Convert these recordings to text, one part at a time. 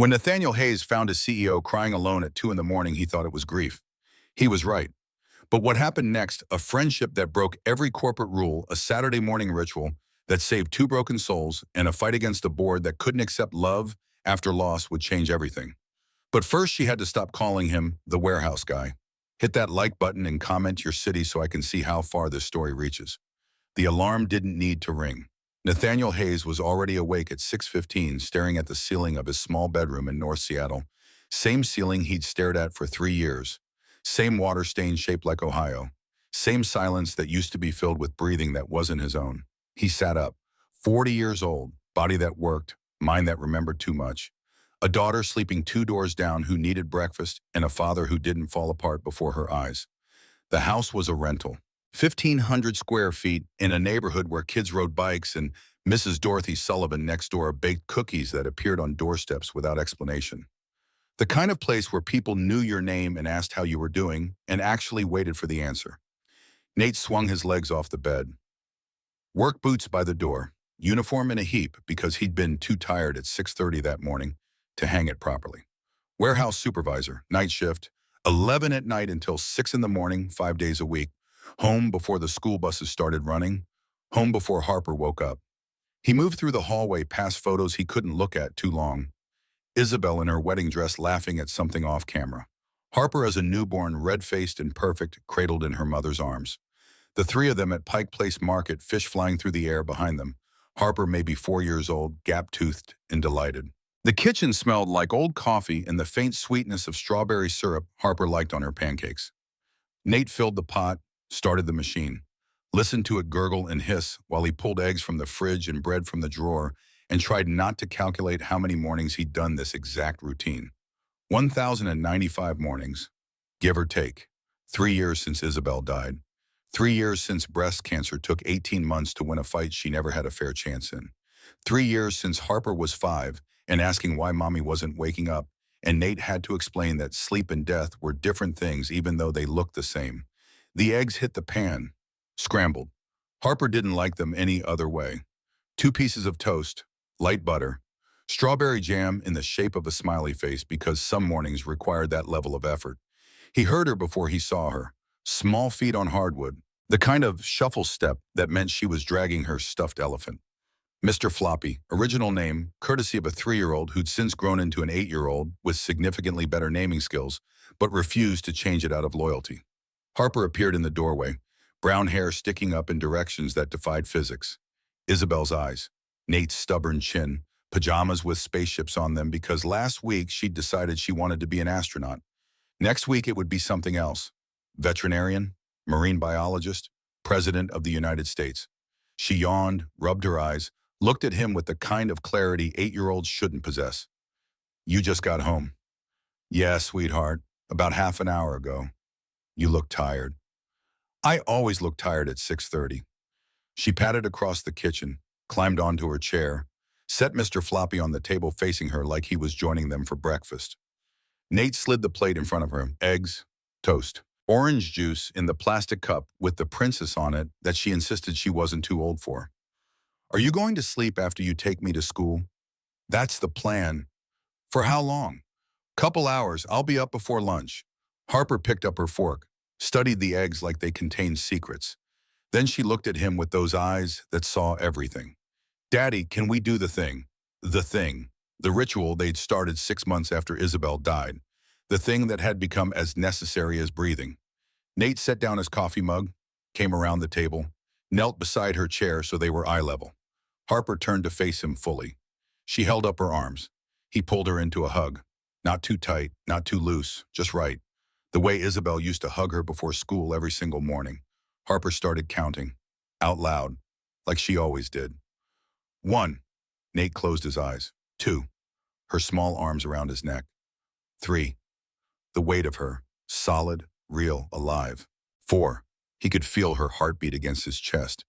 When Nathaniel Hayes found his CEO crying alone at 2 in the morning, he thought it was grief. He was right. But what happened next, a friendship that broke every corporate rule, a Saturday morning ritual that saved two broken souls, and a fight against a board that couldn't accept love after loss would change everything. But first, she had to stop calling him the warehouse guy. Hit that like button and comment your city so I can see how far this story reaches. The alarm didn't need to ring. Nathaniel Hayes was already awake at 6:15, staring at the ceiling of his small bedroom in North Seattle. Same ceiling he'd stared at for 3 years. Same water stain shaped like Ohio. Same silence that used to be filled with breathing that wasn't his own. He sat up, 40 years old, body that worked, mind that remembered too much. A daughter sleeping 2 doors down who needed breakfast, and a father who didn't fall apart before her eyes. The house was a rental. 1,500 square feet in a neighborhood where kids rode bikes and Mrs. Dorothy Sullivan next door baked cookies that appeared on doorsteps without explanation. The kind of place where people knew your name and asked how you were doing and actually waited for the answer. Nate swung his legs off the bed. Work boots by the door, uniform in a heap because he'd been too tired at 6:30 that morning to hang it properly. Warehouse supervisor, night shift, 11 at night until 6 in the morning, 5 days a week. Home before the school buses started running. Home before Harper woke up. He moved through the hallway past photos he couldn't look at too long. Isabel in her wedding dress laughing at something off camera. Harper as a newborn, red-faced and perfect, cradled in her mother's arms. The three of them at Pike Place Market, fish flying through the air behind them. Harper maybe 4 years old, gap-toothed and delighted. The kitchen smelled like old coffee and the faint sweetness of strawberry syrup Harper liked on her pancakes. Nate filled the pot, started the machine, listened to it gurgle and hiss while he pulled eggs from the fridge and bread from the drawer and tried not to calculate how many mornings he'd done this exact routine. 1,095 mornings, give or take. 3 years since Isabel died. 3 years since breast cancer took 18 months to win a fight she never had a fair chance in. 3 years since Harper was 5 and asking why mommy wasn't waking up, and Nate had to explain that sleep and death were different things even though they looked the same. The eggs hit the pan, scrambled. Harper didn't like them any other way. 2 pieces of toast, light butter, strawberry jam in the shape of a smiley face because some mornings required that level of effort. He heard her before he saw her. Small feet on hardwood, the kind of shuffle step that meant she was dragging her stuffed elephant. Mr. Floppy, original name, courtesy of a 3-year-old who'd since grown into an 8-year-old with significantly better naming skills, but refused to change it out of loyalty. Harper appeared in the doorway, brown hair sticking up in directions that defied physics. Isabel's eyes, Nate's stubborn chin, pajamas with spaceships on them because last week she'd decided she wanted to be an astronaut. Next week it would be something else. Veterinarian, marine biologist, president of the United States. She yawned, rubbed her eyes, looked at him with the kind of clarity 8-year-olds shouldn't possess. You just got home. Yeah, sweetheart, about half an hour ago. You look tired. I always look tired at 6:30. She patted across the kitchen, climbed onto her chair, set Mr. Floppy on the table facing her like he was joining them for breakfast. Nate slid the plate in front of her, eggs, toast, orange juice in the plastic cup with the princess on it that she insisted she wasn't too old for. Are you going to sleep after you take me to school? That's the plan. For how long? Couple hours, I'll be up before lunch. Harper picked up her fork, studied the eggs like they contained secrets. Then she looked at him with those eyes that saw everything. Daddy, can we do the thing? The thing. The ritual they'd started 6 months after Isabel died. The thing that had become as necessary as breathing. Nate set down his coffee mug, came around the table, knelt beside her chair so they were eye level. Harper turned to face him fully. She held up her arms. He pulled her into a hug. Not too tight, not too loose, just right. The way Isabel used to hug her before school every single morning. Harper started counting, out loud, like she always did. 1. Nate closed his eyes. 2. Her small arms around his neck. 3. The weight of her, solid, real, alive. 4. He could feel her heartbeat against his chest.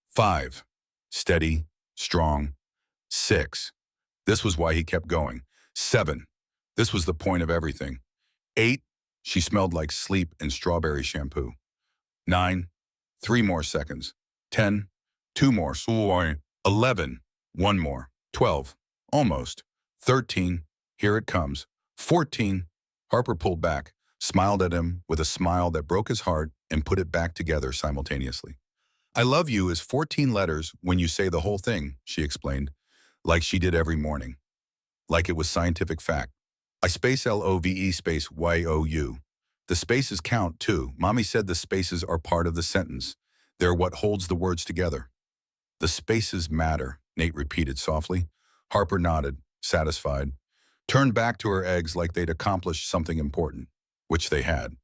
5. Steady, strong. 6. This was why he kept going. 7. This was the point of everything. 8. She smelled like sleep and strawberry shampoo. 9. 3 more seconds. 10. 2 more. 11. 1 more. 12. Almost. 13. Here it comes. 14. Harper pulled back, smiled at him with a smile that broke his heart and put it back together simultaneously. I love you is 14 letters when you say the whole thing, she explained, like she did every morning, like it was scientific fact. I space LOVE space YOU. The spaces count, too. Mommy said the spaces are part of the sentence. They're what holds the words together. The spaces matter, Nate repeated softly. Harper nodded, satisfied, turned back to her eggs like they'd accomplished something important, which they had.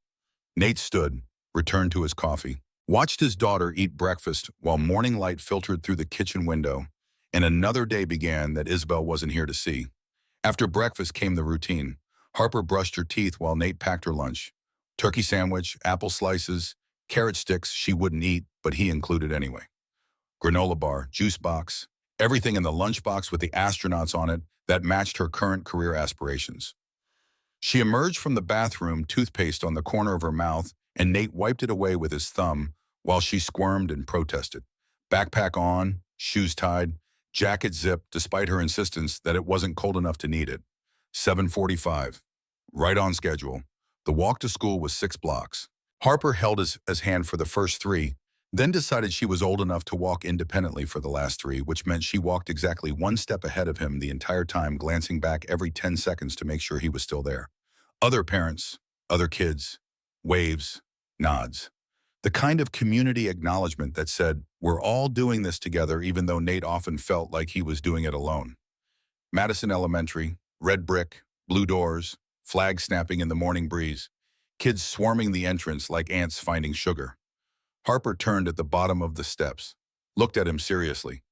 Nate stood, returned to his coffee, watched his daughter eat breakfast while morning light filtered through the kitchen window, and another day began that Isabel wasn't here to see. After breakfast came the routine. Harper brushed her teeth while Nate packed her lunch. Turkey sandwich, apple slices, carrot sticks she wouldn't eat, but he included anyway. Granola bar, juice box, everything in the lunchbox with the astronauts on it that matched her current career aspirations. She emerged from the bathroom, toothpaste on the corner of her mouth, and Nate wiped it away with his thumb while she squirmed and protested. Backpack on, shoes tied, jacket zipped despite her insistence that it wasn't cold enough to need it. 7:45. Right on schedule. The walk to school was 6 blocks. Harper held his hand for the first 3, then decided she was old enough to walk independently for the last 3, which meant she walked exactly 1 step ahead of him the entire time, glancing back every 10 seconds to make sure he was still there. Other parents, other kids, waves, nods. The kind of community acknowledgement that said, we're all doing this together, even though Nate often felt like he was doing it alone. Madison Elementary, red brick, blue doors, flags snapping in the morning breeze, kids swarming the entrance like ants finding sugar. Harper turned at the bottom of the steps, looked at him seriously.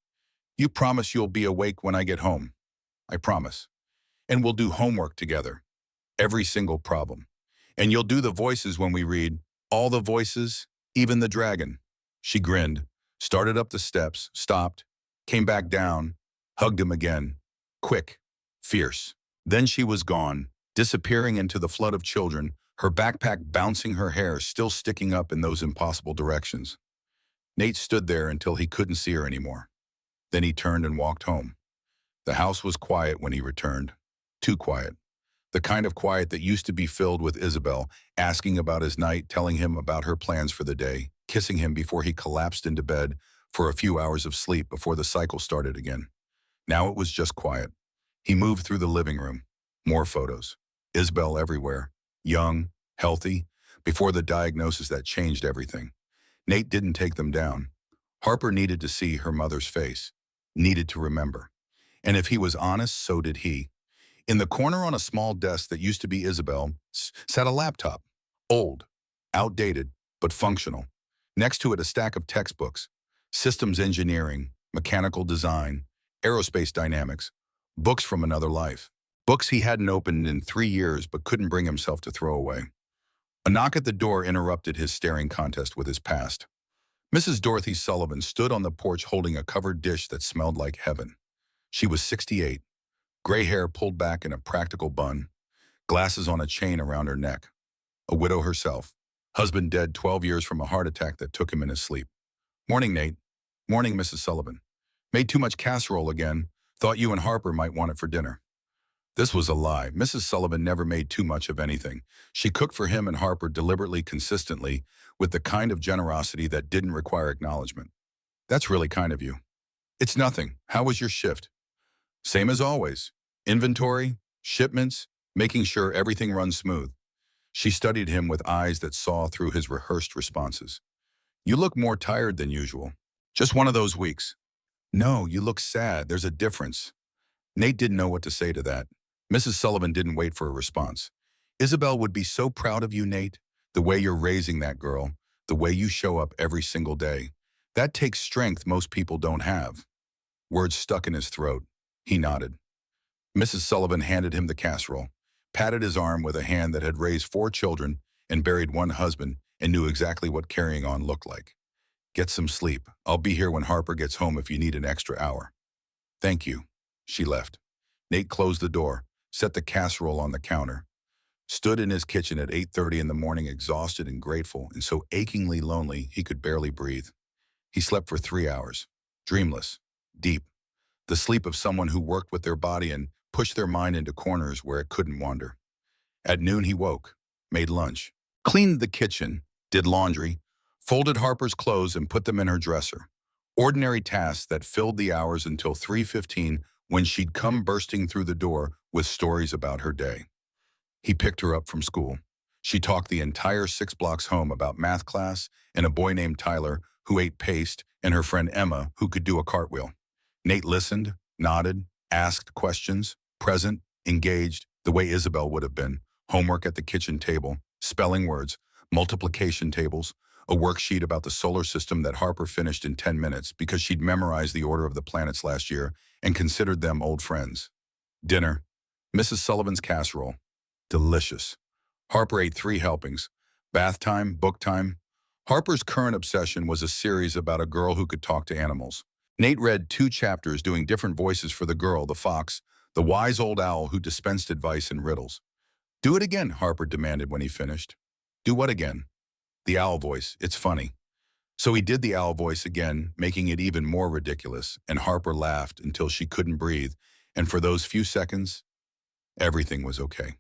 You promise you'll be awake when I get home? I promise. And we'll do homework together. Every single problem. And you'll do the voices when we read, all the voices, even the dragon. She grinned, started up the steps, stopped, came back down, hugged him again. Quick, fierce. Then she was gone, disappearing into the flood of children, her backpack bouncing, her hair still sticking up in those impossible directions. Nate stood there until he couldn't see her anymore. Then he turned and walked home. The house was quiet when he returned. Too quiet. The kind of quiet that used to be filled with Isabel, asking about his night, telling him about her plans for the day, kissing him before he collapsed into bed for a few hours of sleep before the cycle started again. Now it was just quiet. He moved through the living room. More photos. Isabel everywhere. Young, healthy, before the diagnosis that changed everything. Nate didn't take them down. Harper needed to see her mother's face. Needed to remember. And if he was honest, so did he. In the corner on a small desk that used to be Isabel sat a laptop. Old, outdated, but functional. Next to it a stack of textbooks. Systems engineering, mechanical design, aerospace dynamics. Books from another life. Books he hadn't opened in 3 years but couldn't bring himself to throw away. A knock at the door interrupted his staring contest with his past. Mrs. Dorothy Sullivan stood on the porch holding a covered dish that smelled like heaven. She was 68. Gray hair pulled back in a practical bun, glasses on a chain around her neck. A widow herself. Husband dead 12 years from a heart attack that took him in his sleep. Morning, Nate. Morning, Mrs. Sullivan. Made too much casserole again. Thought you and Harper might want it for dinner. This was a lie. Mrs. Sullivan never made too much of anything. She cooked for him and Harper deliberately, consistently, with the kind of generosity that didn't require acknowledgement. That's really kind of you. It's nothing. How was your shift? Same as always. Inventory, shipments, making sure everything runs smooth. She studied him with eyes that saw through his rehearsed responses. You look more tired than usual. Just one of those weeks. No, you look sad. There's a difference. Nate didn't know what to say to that. Mrs. Sullivan didn't wait for a response. Isabel would be so proud of you, Nate. The way you're raising that girl. The way you show up every single day. That takes strength most people don't have. Words stuck in his throat. He nodded. Mrs. Sullivan handed him the casserole, patted his arm with a hand that had raised 4 children and buried 1 husband and knew exactly what carrying on looked like. Get some sleep. I'll be here when Harper gets home if you need an extra hour. Thank you. She left. Nate closed the door, set the casserole on the counter, stood in his kitchen at 8:30 in the morning, exhausted and grateful and so achingly lonely he could barely breathe. He slept for 3 hours, dreamless, deep, the sleep of someone who worked with their body and pushed their mind into corners where it couldn't wander. At noon, he woke, made lunch, cleaned the kitchen, did laundry, folded Harper's clothes and put them in her dresser. Ordinary tasks that filled the hours until 3:15 when she'd come bursting through the door with stories about her day. He picked her up from school. She talked the entire 6 blocks home about math class and a boy named Tyler who ate paste and her friend Emma who could do a cartwheel. Nate listened, nodded, asked questions, present, engaged, the way Isabel would have been. Homework at the kitchen table, spelling words, multiplication tables, a worksheet about the solar system that Harper finished in 10 minutes because she'd memorized the order of the planets last year and considered them old friends. Dinner, Mrs. Sullivan's casserole. Delicious. Harper ate 3 helpings. Bath time, book time. Harper's current obsession was a series about a girl who could talk to animals. Nate read 2 chapters doing different voices for the girl, the fox, the wise old owl who dispensed advice and riddles. Do it again, Harper demanded when he finished. Do what again? The owl voice. It's funny. So he did the owl voice again, making it even more ridiculous, and Harper laughed until she couldn't breathe, and for those few seconds, everything was okay.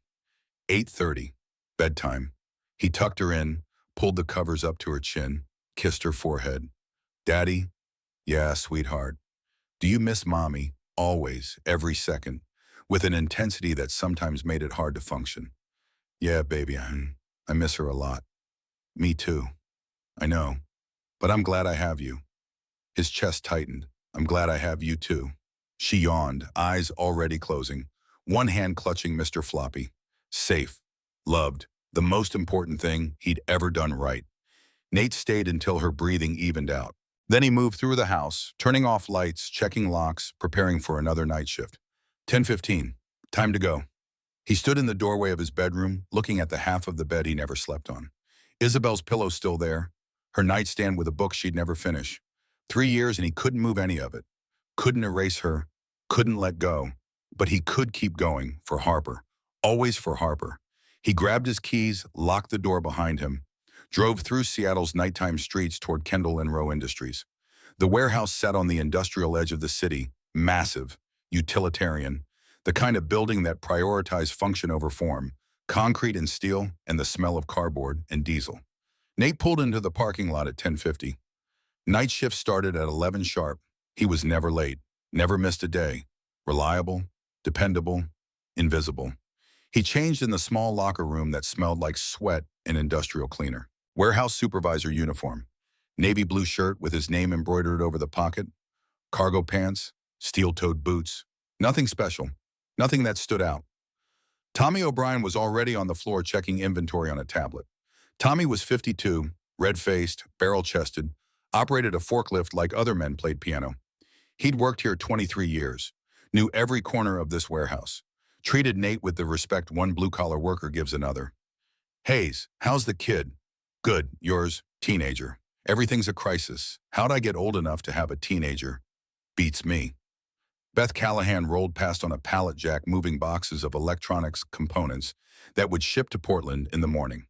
8:30, bedtime. He tucked her in, pulled the covers up to her chin, kissed her forehead. Daddy? Yeah, sweetheart. Do you miss Mommy? Always, every second, with an intensity that sometimes made it hard to function. Yeah, baby, I miss her a lot. Me too. I know. But I'm glad I have you. His chest tightened. I'm glad I have you too. She yawned, eyes already closing, one hand clutching Mr. Floppy. Safe. Loved. The most important thing he'd ever done right. Nate stayed until her breathing evened out. Then he moved through the house, turning off lights, checking locks, preparing for another night shift. 10:15. Time to go. He stood in the doorway of his bedroom, looking at the half of the bed he never slept on. Isabel's pillow still there, her nightstand with a book she'd never finish. 3 years and he couldn't move any of it. Couldn't erase her, couldn't let go. But he could keep going, for Harper. Always for Harper. He grabbed his keys, locked the door behind him, drove through Seattle's nighttime streets toward Kendall and Row Industries. The warehouse sat on the industrial edge of the city, massive, utilitarian, the kind of building that prioritized function over form, concrete and steel, and the smell of cardboard and diesel. Nate pulled into the parking lot at 10:50. Night shift started at 11 sharp. He was never late, never missed a day. Reliable, dependable, invisible. He changed in the small locker room that smelled like sweat and industrial cleaner. Warehouse supervisor uniform. Navy blue shirt with his name embroidered over the pocket. Cargo pants, steel-toed boots. Nothing special. Nothing that stood out. Tommy O'Brien was already on the floor checking inventory on a tablet. Tommy was 52, red-faced, barrel-chested, operated a forklift like other men played piano. He'd worked here 23 years, knew every corner of this warehouse, treated Nate with the respect one blue-collar worker gives another. Hayes, how's the kid? Good, yours, teenager. Everything's a crisis. How'd I get old enough to have a teenager? Beats me. Beth Callahan rolled past on a pallet jack moving boxes of electronics components that would ship to Portland in the morning.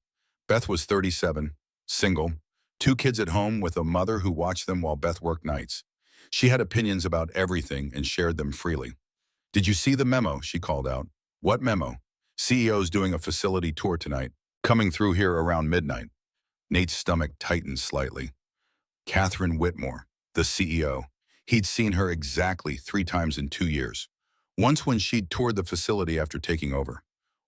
Beth was 37, single, 2 kids at home with a mother who watched them while Beth worked nights. She had opinions about everything and shared them freely. Did you see the memo? She called out. What memo? CEO's doing a facility tour tonight, coming through here around midnight. Nate's stomach tightened slightly. Catherine Whitmore, the CEO. He'd seen her exactly 3 times in 2 years. Once when she'd toured the facility after taking over.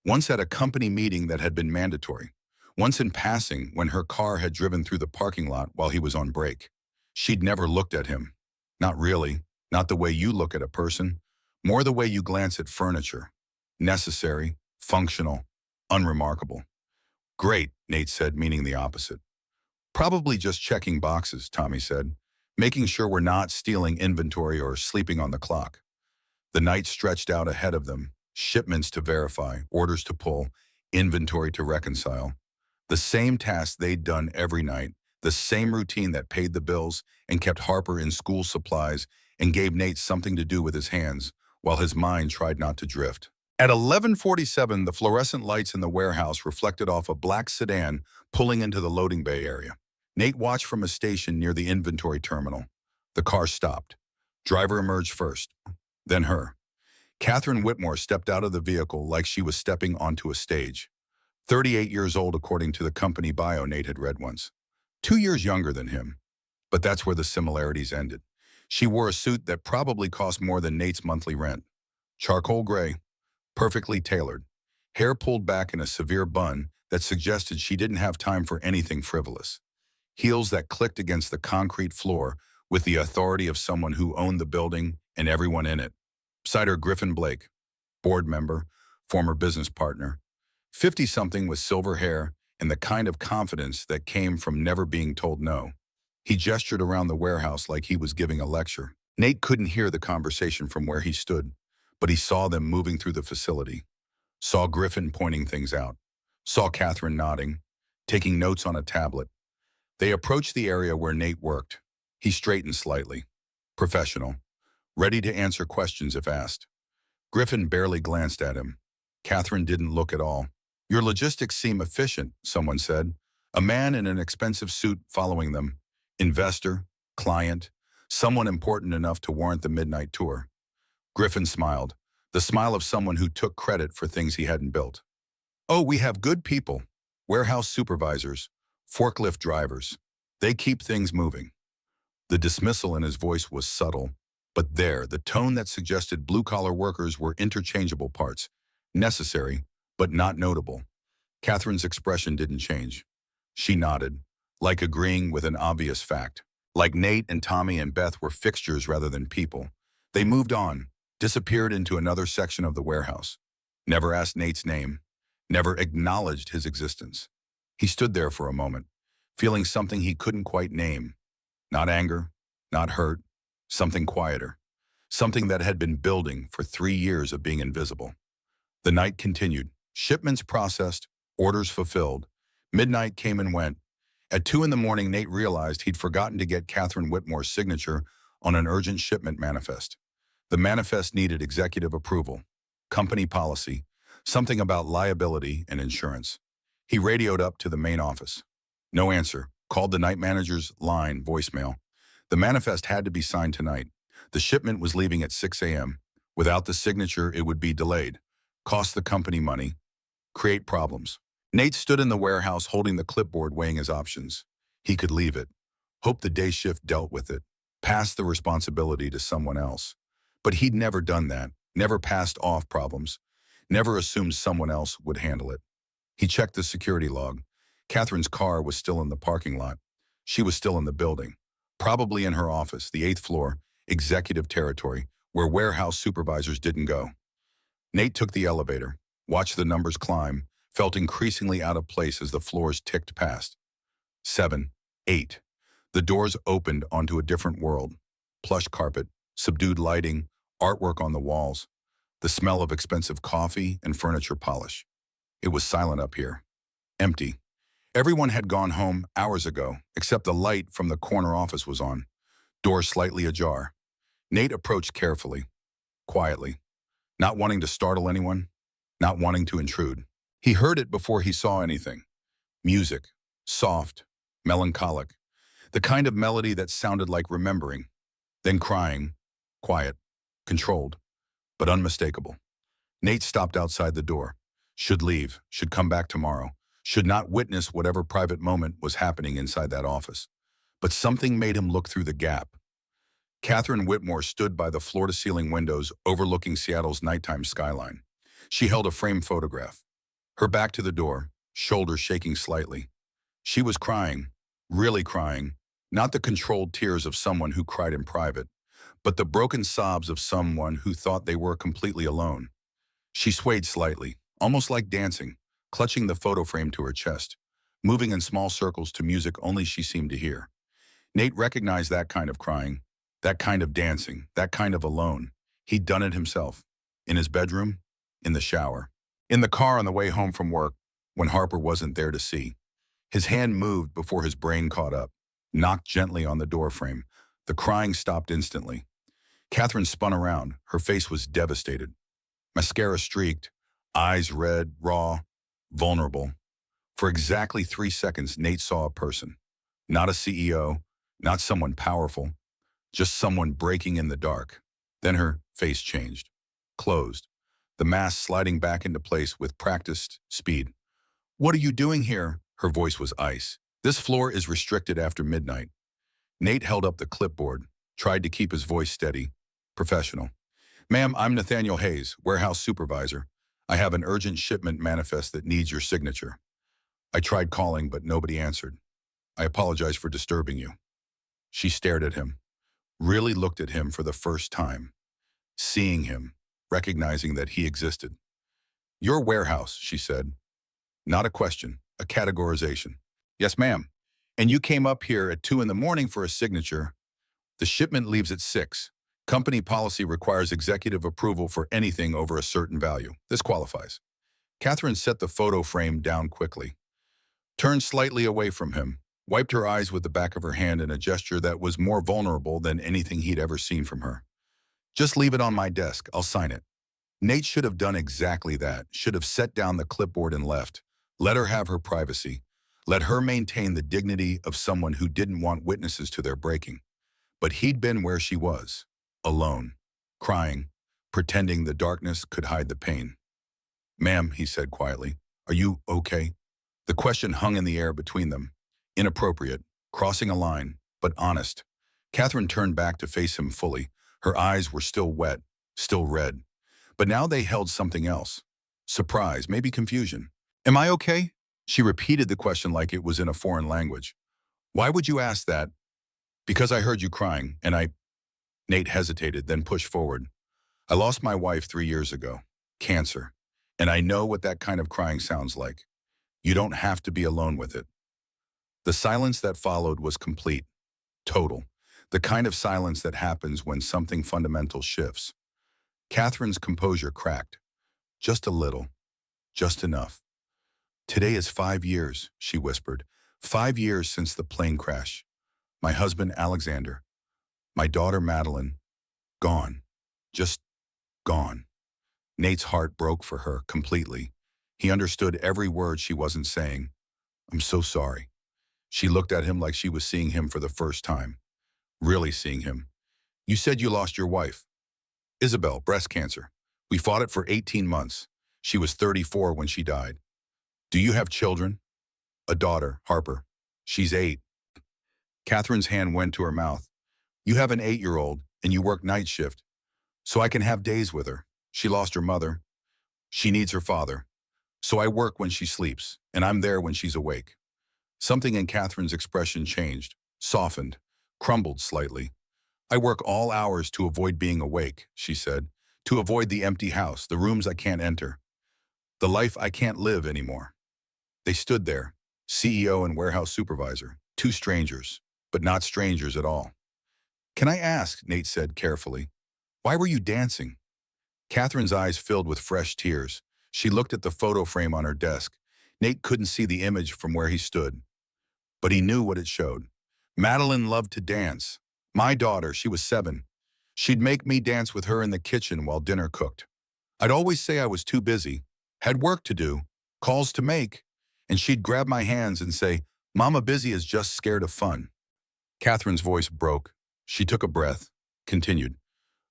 Once at a company meeting that had been mandatory. Once in passing when her car had driven through the parking lot while he was on break. She'd never looked at him. Not really. Not the way you look at a person. More the way you glance at furniture. Necessary, functional, unremarkable. Great, Nate said, meaning the opposite. Probably just checking boxes, Tommy said, making sure we're not stealing inventory or sleeping on the clock. The night stretched out ahead of them, shipments to verify, orders to pull, inventory to reconcile. The same task they'd done every night, the same routine that paid the bills and kept Harper in school supplies and gave Nate something to do with his hands while his mind tried not to drift. At 11:47, the fluorescent lights in the warehouse reflected off a black sedan pulling into the loading bay area. Nate watched from a station near the inventory terminal. The car stopped. Driver emerged first, then her. Catherine Whitmore stepped out of the vehicle like she was stepping onto a stage. 38 years old according to the company bio Nate had read once. 2 years younger than him. But that's where the similarities ended. She wore a suit that probably cost more than Nate's monthly rent. Charcoal gray, perfectly tailored. Hair pulled back in a severe bun that suggested she didn't have time for anything frivolous. Heels that clicked against the concrete floor with the authority of someone who owned the building and everyone in it. Beside her, Griffin Blake, board member, former business partner, 50-something with silver hair and the kind of confidence that came from never being told no. He gestured around the warehouse like he was giving a lecture. Nate couldn't hear the conversation from where he stood, but he saw them moving through the facility, saw Griffin pointing things out, saw Catherine nodding, taking notes on a tablet. They approached the area where Nate worked. He straightened slightly, professional, ready to answer questions if asked. Griffin barely glanced at him. Catherine didn't look at all. "Your logistics seem efficient," someone said. A man in an expensive suit following them. Investor, client, someone important enough to warrant the midnight tour. Griffin smiled, the smile of someone who took credit for things he hadn't built. "Oh, we have good people. Warehouse supervisors, forklift drivers. They keep things moving." The dismissal in his voice was subtle, but the tone that suggested blue-collar workers were interchangeable parts, necessary, but not notable. Catherine's expression didn't change. She nodded, like agreeing with an obvious fact. Like Nate and Tommy and Beth were fixtures rather than people. They moved on, disappeared into another section of the warehouse. Never asked Nate's name, never acknowledged his existence. He stood there for a moment, feeling something he couldn't quite name. Not anger, not hurt, something quieter. Something that had been building for 3 years of being invisible. The night continued. Shipments processed, orders fulfilled. Midnight came and went. At 2 in the morning, Nate realized he'd forgotten to get Catherine Whitmore's signature on an urgent shipment manifest. The manifest needed executive approval, company policy, something about liability and insurance. He radioed up to the main office. No answer. Called the night manager's line, voicemail. The manifest had to be signed tonight. The shipment was leaving at 6 a.m. Without the signature, it would be delayed. Cost the company money. Create problems. Nate stood in the warehouse holding the clipboard, weighing his options. He could leave it. Hope the day shift dealt with it. Pass the responsibility to someone else. But he'd never done that. Never passed off problems. Never assumed someone else would handle it. He checked the security log. Catherine's car was still in the parking lot. She was still in the building. Probably in her office, the 8th floor, executive territory, where warehouse supervisors didn't go. Nate took the elevator, watched the numbers climb, felt increasingly out of place as the floors ticked past. 7, 8. The doors opened onto a different world. Plush carpet, subdued lighting, artwork on the walls, the smell of expensive coffee and furniture polish. It was silent up here. Empty. Everyone had gone home hours ago, except the light from the corner office was on. Door slightly ajar. Nate approached carefully, quietly, not wanting to startle anyone, not wanting to intrude. He heard it before he saw anything. Music, soft, melancholic, the kind of melody that sounded like remembering, then crying, quiet, controlled, but unmistakable. Nate stopped outside the door. Should leave, should come back tomorrow, should not witness whatever private moment was happening inside that office. But something made him look through the gap. Catherine Whitmore stood by the floor-to-ceiling windows overlooking Seattle's nighttime skyline. She held a framed photograph. Her back to the door, shoulders shaking slightly. She was crying, really crying, not the controlled tears of someone who cried in private, but the broken sobs of someone who thought they were completely alone. She swayed slightly, almost like dancing, clutching the photo frame to her chest, moving in small circles to music only she seemed to hear. Nate recognized that kind of crying, that kind of dancing, that kind of alone. He'd done it himself, in his bedroom, in the shower, in the car on the way home from work, when Harper wasn't there to see. His hand moved before his brain caught up, knocked gently on the doorframe. The crying stopped instantly. Catherine spun around. Her face was devastated. Mascara streaked, eyes red, raw, vulnerable. For exactly 3 seconds, Nate saw a person. Not a CEO, not someone powerful, just someone breaking in the dark. Then her face changed. closed, the mask sliding back into place with practiced speed. "What are you doing here?" Her voice was ice. "This floor is restricted after midnight." Nate held up the clipboard, tried to keep his voice steady, professional. "Ma'am, I'm Nathaniel Hayes, warehouse supervisor. I have an urgent shipment manifest that needs your signature." I tried calling, but nobody answered. "I apologize for disturbing you." She stared at him, really looked at him for the first time, seeing him, recognizing that he existed. "Your warehouse," she said. Not a question, a categorization. "Yes, ma'am. And you came up here at 2 in the morning for a signature. The shipment leaves at 6. Company policy requires executive approval for anything over a certain value. This qualifies." Catherine set the photo frame down quickly, turned slightly away from him, wiped her eyes with the back of her hand in a gesture that was more vulnerable than anything he'd ever seen from her. "Just leave it on my desk. I'll sign it." Nate should have done exactly that, should have set down the clipboard and left. Let her have her privacy. Let her maintain the dignity of someone who didn't want witnesses to their breaking. But he'd been where she was, alone, crying, pretending the darkness could hide the pain. "Ma'am," he said quietly, "are you okay?" The question hung in the air between them. Inappropriate, crossing a line, but honest. Catherine turned back to face him fully. Her eyes were still wet, still red. But now they held something else. Surprise, maybe confusion. "Am I okay?" She repeated the question like it was in a foreign language. "Why would you ask that?" "Because I heard you crying, and I—" Nate hesitated, then pushed forward. "I lost my wife 3 years ago. Cancer. And I know what that kind of crying sounds like. You don't have to be alone with it." The silence that followed was complete, total. The kind of silence that happens when something fundamental shifts. Catherine's composure cracked. Just a little. Just enough. "Today is 5 years," she whispered. 5 years since the plane crash. My husband, Alexander. My daughter, Madeline. Gone. Just gone. Nate's heart broke for her completely. He understood every word she wasn't saying. "I'm so sorry." She looked at him like she was seeing him for the first time. Really seeing him. "You said you lost your wife." "Isabel, breast cancer. We fought it for 18 months. She was 34 when she died." "Do you have children?" "A daughter, Harper. She's 8. Catherine's hand went to her mouth. "You have an 8-year-old, and you work night shift. So I can have days with her. She lost her mother. She needs her father. So I work when she sleeps, and I'm there when she's awake." Something in Catherine's expression changed, softened, crumbled slightly. "I work all hours to avoid being awake," she said, "to avoid the empty house, the rooms I can't enter, the life I can't live anymore." They stood there, CEO and warehouse supervisor, 2 strangers, but not strangers at all. "Can I ask," Nate said carefully, "why were you dancing?" Catherine's eyes filled with fresh tears. She looked at the photo frame on her desk. Nate couldn't see the image from where he stood, but he knew what it showed. "Madeline loved to dance. My daughter, she was 7. She'd make me dance with her in the kitchen while dinner cooked. I'd always say I was too busy, had work to do, calls to make, and she'd grab my hands and say, 'Mama busy is just scared of fun.'" Catherine's voice broke. She took a breath, continued.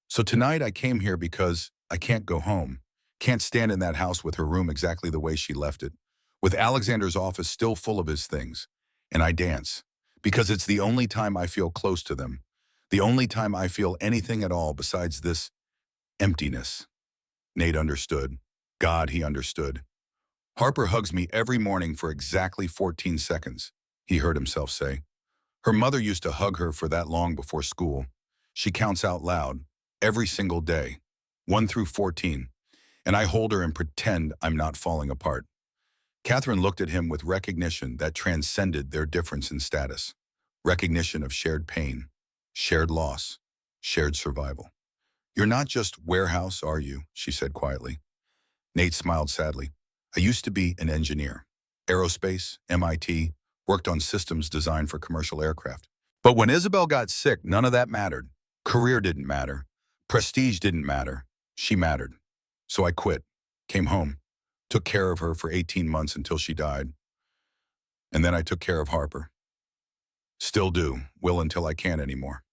"So tonight I came here because I can't go home. Can't stand in that house with her room exactly the way she left it, with Alexander's office still full of his things. And I dance, because it's the only time I feel close to them, the only time I feel anything at all besides this emptiness." Nate understood. God, he understood. "Harper hugs me every morning for exactly 14 seconds, he heard himself say. Her mother used to hug her for that long before school. She counts out loud, every single day, 1 through 14, and I hold her and pretend I'm not falling apart." Catherine looked at him with recognition that transcended their difference in status. Recognition of shared pain, shared loss, shared survival. "You're not just warehouse, are you?" she said quietly. Nate smiled sadly. "I used to be an engineer. Aerospace, MIT, worked on systems designed for commercial aircraft. But when Isabel got sick, none of that mattered. Career didn't matter. Prestige didn't matter. She mattered. So I quit, came home, took care of her for 18 months until she died. And then I took care of Harper. Still do, will until I can't anymore."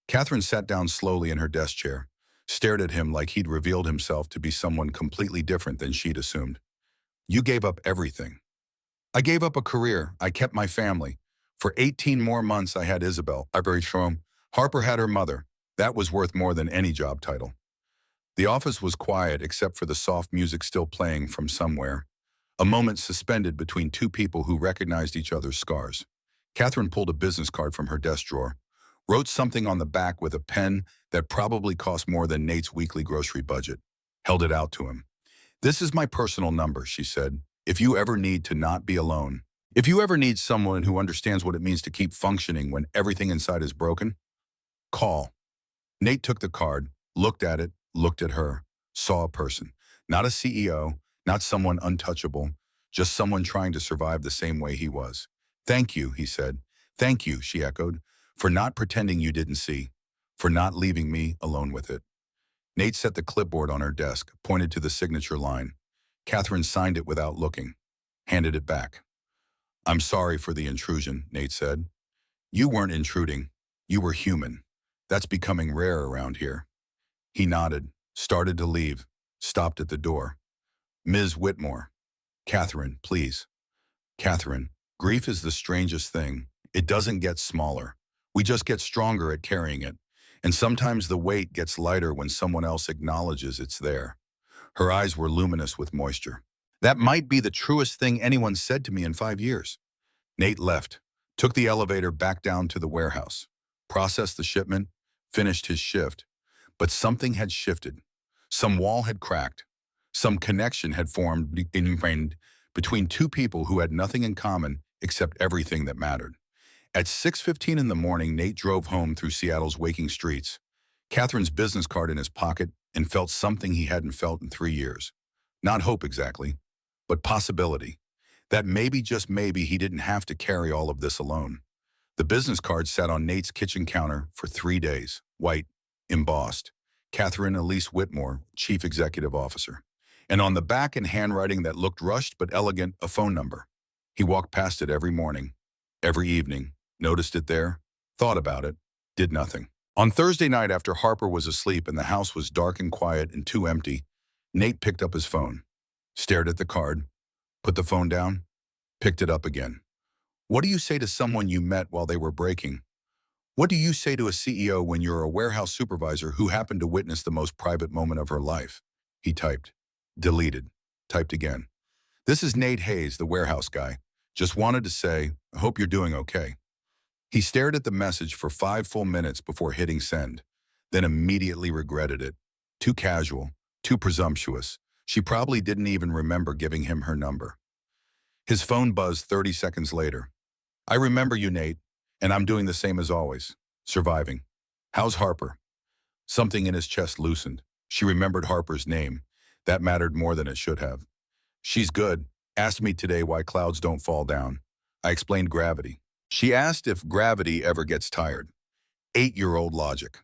Catherine sat down slowly in her desk chair. stared at him like he'd revealed himself to be someone completely different than she'd assumed. You gave up everything. I gave up a career. I kept my family. For 18 more months, I had Isabel. I buried Shrom. Harper had her mother. That was worth more than any job title. The office was quiet except for the soft music still playing from somewhere. A moment suspended between two people who recognized each other's scars. Catherine pulled a business card from her desk drawer, wrote something on the back with a pen that probably cost more than Nate's weekly grocery budget, held it out to him. This is my personal number, she said. If you ever need to not be alone, if you ever need someone who understands what it means to keep functioning when everything inside is broken, call. Nate took the card, looked at it, looked at her, saw a person. Not a CEO, not someone untouchable, just someone trying to survive the same way he was. Thank you, he said. Thank you, she echoed, for not pretending you didn't see, for not leaving me alone with it. Nate set the clipboard on her desk, pointed to the signature line. Catherine signed it without looking, handed it back. I'm sorry for the intrusion, Nate said. You weren't intruding. You were human. That's becoming rare around here. He nodded, started to leave, stopped at the door. Ms. Whitmore. Catherine, please. Catherine, grief is the strangest thing. It doesn't get smaller. We just get stronger at carrying it. And sometimes the weight gets lighter when someone else acknowledges it's there. Her eyes were luminous with moisture. That might be the truest thing anyone said to me in 5 years. Nate left, took the elevator back down to the warehouse, processed the shipment, finished his shift. But something had shifted. Some wall had cracked. Some connection had formed between two people who had nothing in common except everything that mattered. At 6:15 in the morning, Nate drove home through Seattle's waking streets, Catherine's business card in his pocket, and felt something he hadn't felt in 3 years. Not hope exactly, but possibility. That maybe, just maybe, he didn't have to carry all of this alone. The business card sat on Nate's kitchen counter for 3 days, white, embossed. Catherine Elise Whitmore, Chief Executive Officer. And on the back, in handwriting that looked rushed but elegant, a phone number. He walked past it every morning, every evening, noticed it there, thought about it, did nothing. On Thursday night, after Harper was asleep and the house was dark and quiet and too empty, Nate picked up his phone, stared at the card, put the phone down, picked it up again. What do you say to someone you met while they were breaking? What do you say to a CEO when you're a warehouse supervisor who happened to witness the most private moment of her life? He typed, deleted, typed again. This is Nate Hayes, the warehouse guy. Just wanted to say, I hope you're doing okay. He stared at the message for 5 full minutes before hitting send, then immediately regretted it. Too casual, too presumptuous. She probably didn't even remember giving him her number. His phone buzzed 30 seconds later. I remember you, Nate, and I'm doing the same as always, surviving. How's Harper? Something in his chest loosened. She remembered Harper's name. That mattered more than it should have. She's good. Asked me today why clouds don't fall down. I explained gravity. She asked if gravity ever gets tired. 8-year-old logic.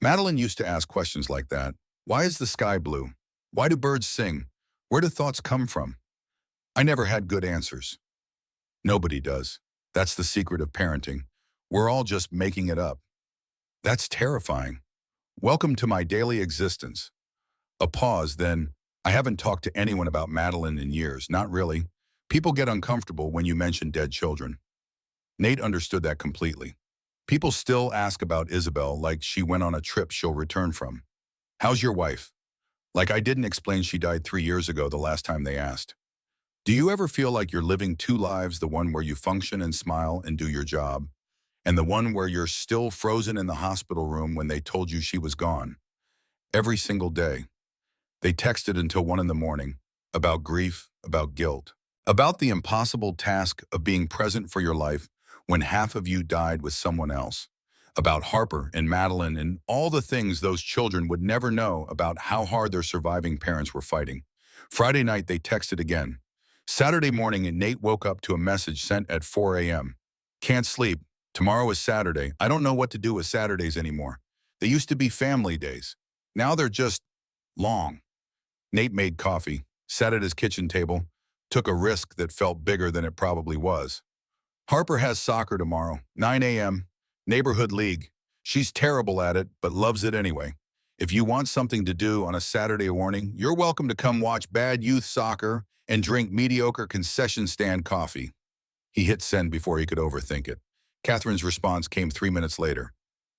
Madeline used to ask questions like that. Why is the sky blue? Why do birds sing? Where do thoughts come from? I never had good answers. Nobody does. That's the secret of parenting. We're all just making it up. That's terrifying. Welcome to my daily existence. A pause, then, I haven't talked to anyone about Madeline in years, not really. People get uncomfortable when you mention dead children. Nate understood that completely. People still ask about Isabel like she went on a trip she'll return from. How's your wife? Like I didn't explain she died 3 years ago the last time they asked. Do you ever feel like you're living 2 lives, the one where you function and smile and do your job, and the one where you're still frozen in the hospital room when they told you she was gone? Every single day. They texted until 1 in the morning, about grief, about guilt, about the impossible task of being present for your life when half of you died with someone else, about Harper and Madeline and all the things those children would never know about how hard their surviving parents were fighting. Friday night, they texted again. Saturday morning, and Nate woke up to a message sent at 4 a.m. Can't sleep. Tomorrow is Saturday. I don't know what to do with Saturdays anymore. They used to be family days. Now they're just long. Nate made coffee, sat at his kitchen table, took a risk that felt bigger than it probably was. Harper has soccer tomorrow, 9 a.m., neighborhood league. She's terrible at it, but loves it anyway. If you want something to do on a Saturday morning, you're welcome to come watch bad youth soccer and drink mediocre concession stand coffee. He hit send before he could overthink it. Catherine's response came 3 minutes later.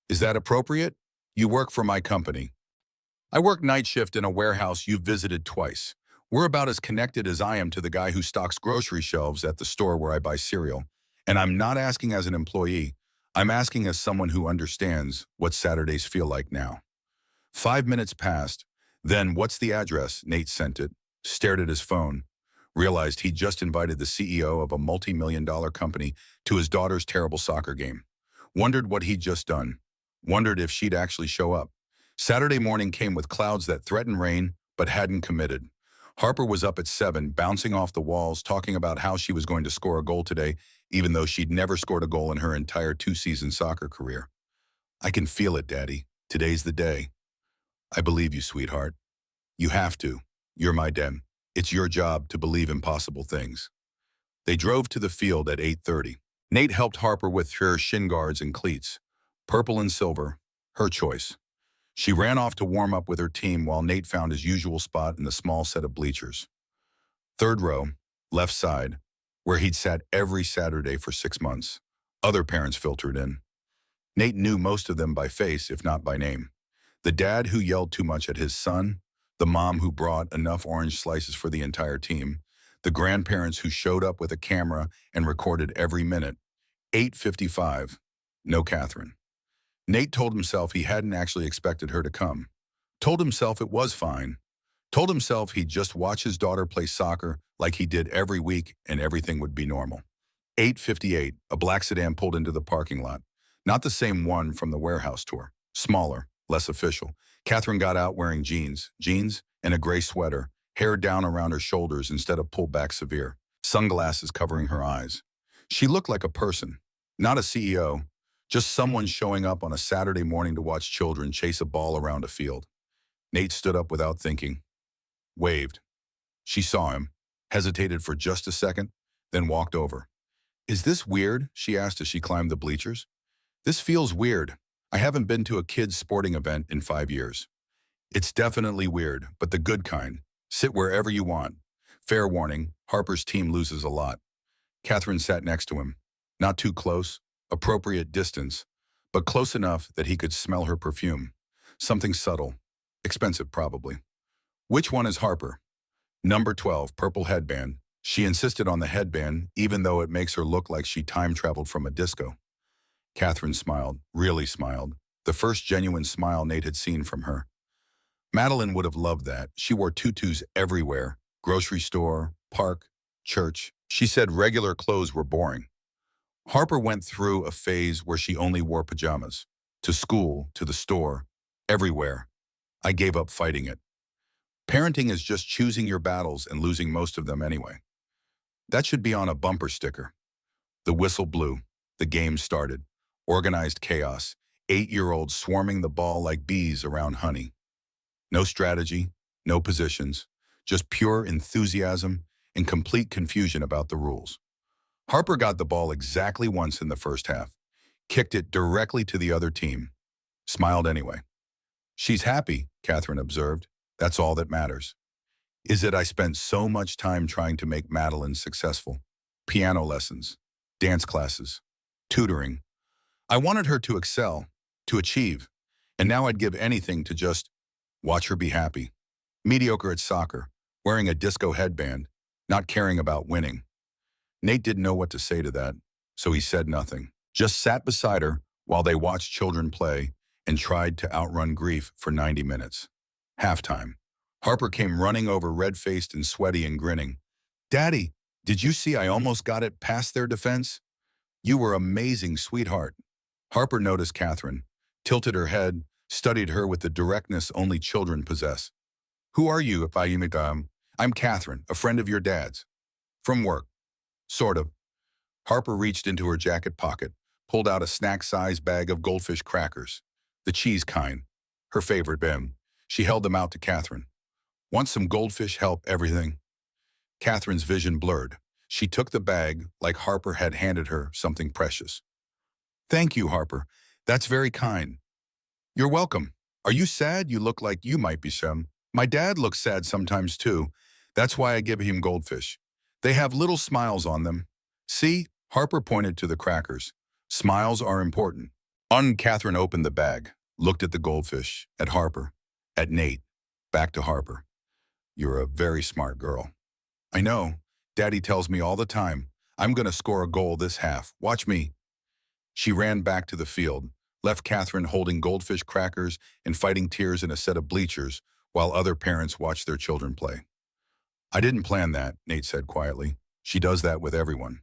Is that appropriate? You work for my company. I work night shift in a warehouse you've visited twice. We're about as connected as I am to the guy who stocks grocery shelves at the store where I buy cereal. And I'm not asking as an employee. I'm asking as someone who understands what Saturdays feel like now. 5 minutes passed. Then, what's the address? Nate sent it, stared at his phone, realized he'd just invited the CEO of a multi-million-dollar company to his daughter's terrible soccer game. Wondered what he'd just done. Wondered if she'd actually show up. Saturday morning came with clouds that threatened rain, but hadn't committed. Harper was up at 7, bouncing off the walls, talking about how she was going to score a goal today, even though she'd never scored a goal in her entire 2-season soccer career. I can feel it, Daddy. Today's the day. I believe you, sweetheart. You have to. You're my dem. It's your job to believe impossible things. They drove to the field at 8:30. Nate helped Harper with her shin guards and cleats. Purple and silver, her choice. She ran off to warm up with her team while Nate found his usual spot in the small set of bleachers. Third row, left side, where he'd sat every Saturday for 6 months. Other parents filtered in. Nate knew most of them by face, if not by name. The dad who yelled too much at his son, the mom who brought enough orange slices for the entire team, the grandparents who showed up with a camera and recorded every minute. 8:55, no Catherine. Nate told himself he hadn't actually expected her to come. Told himself it was fine. Told himself he'd just watch his daughter play soccer like he did every week and everything would be normal. 8:58, a black sedan pulled into the parking lot. Not the same one from the warehouse tour. Smaller, less official. Catherine got out wearing jeans and a gray sweater, hair down around her shoulders instead of pulled back severe, sunglasses covering her eyes. She looked like a person, not a CEO, just someone showing up on a Saturday morning to watch children chase a ball around a field. Nate stood up without thinking, waved. She saw him, hesitated for just a second, then walked over. Is this weird? She asked as she climbed the bleachers. This feels weird. I haven't been to a kids' sporting event in 5 years. It's definitely weird, but the good kind. Sit wherever you want. Fair warning, Harper's team loses a lot. Catherine sat next to him. Not too close, appropriate distance, but close enough that he could smell her perfume. Something subtle. Expensive, probably. Which one is Harper? Number 12, purple headband. She insisted on the headband, even though it makes her look like she time-traveled from a disco. Catherine smiled, really smiled, the first genuine smile Nate had seen from her. Madeline would have loved that. She wore tutus everywhere, grocery store, park, church. She said regular clothes were boring. Harper went through a phase where she only wore pajamas. To school, to the store, everywhere. I gave up fighting it. Parenting is just choosing your battles and losing most of them anyway. That should be on a bumper sticker. The whistle blew. The game started. Organized chaos. 8-year-olds swarming the ball like bees around honey. No strategy, no positions, just pure enthusiasm and complete confusion about the rules. Harper got the ball exactly once in the first half, kicked it directly to the other team, smiled anyway. She's happy, Catherine observed. That's all that matters. Is it I spent so much time trying to make Madeline successful? Piano lessons, dance classes, tutoring. I wanted her to excel, to achieve, and now I'd give anything to just watch her be happy. Mediocre at soccer, wearing a disco headband, not caring about winning. Nate didn't know what to say to that, so he said nothing. Just sat beside her while they watched children play and tried to outrun grief for 90 minutes. Halftime. Harper came running over red-faced and sweaty and grinning. Daddy, did you see I almost got it past their defense? You were amazing, sweetheart. Harper noticed Catherine, tilted her head, studied her with the directness only children possess. Who are you, if I I'm Catherine, a friend of your dad's. From work. Sort of. Harper reached into her jacket pocket, pulled out a snack-sized bag of goldfish crackers. The cheese kind. Her favorite bim. She held them out to Catherine. Want some goldfish help, everything? Catherine's vision blurred. She took the bag like Harper had handed her something precious. Thank you, Harper. That's very kind. You're welcome. Are you sad? You look like you might be some. My dad looks sad sometimes too. That's why I give him goldfish. They have little smiles on them. See? Harper pointed to the crackers. Smiles are important. Catherine opened the bag, looked at the goldfish, at Harper, at Nate, back to Harper. You're a very smart girl. I know. Daddy tells me all the time. I'm going to score a goal this half. Watch me. She ran back to the field, left Catherine holding goldfish crackers and fighting tears in a set of bleachers while other parents watched their children play. I didn't plan that, Nate said quietly. She does that with everyone.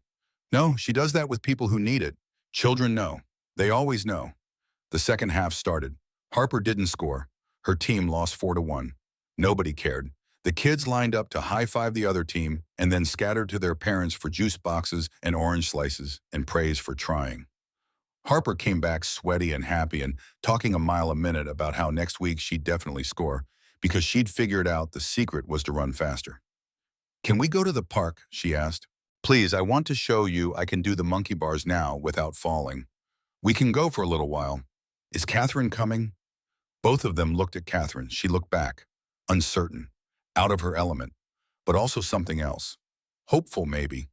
No, she does that with people who need it. Children know. They always know. The second half started. Harper didn't score. Her team lost 4-1. Nobody cared. The kids lined up to high-five the other team and then scattered to their parents for juice boxes and orange slices and praise for trying. Harper came back sweaty and happy and talking a mile a minute about how next week she'd definitely score because she'd figured out the secret was to run faster. Can we go to the park? She asked. Please, I want to show you I can do the monkey bars now without falling. We can go for a little while. Is Catherine coming? Both of them looked at Catherine. She looked back, uncertain, out of her element, but also something else. Hopeful, maybe.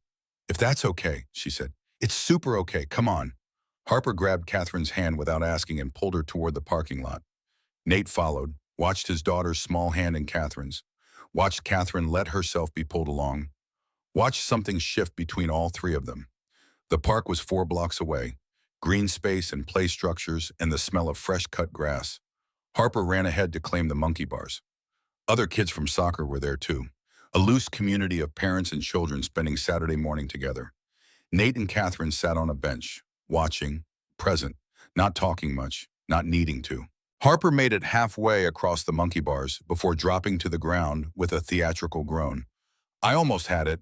If that's okay, she said. It's super okay, come on. Harper grabbed Catherine's hand without asking and pulled her toward the parking lot. Nate followed, watched his daughter's small hand in Catherine's, watched Catherine let herself be pulled along, watched something shift between all three of them. The park was 4 blocks away, green space and play structures and the smell of fresh-cut grass. Harper ran ahead to claim the monkey bars. Other kids from soccer were there too, a loose community of parents and children spending Saturday morning together. Nate and Catherine sat on a bench, watching, present, not talking much, not needing to. Harper made it halfway across the monkey bars before dropping to the ground with a theatrical groan. I almost had it.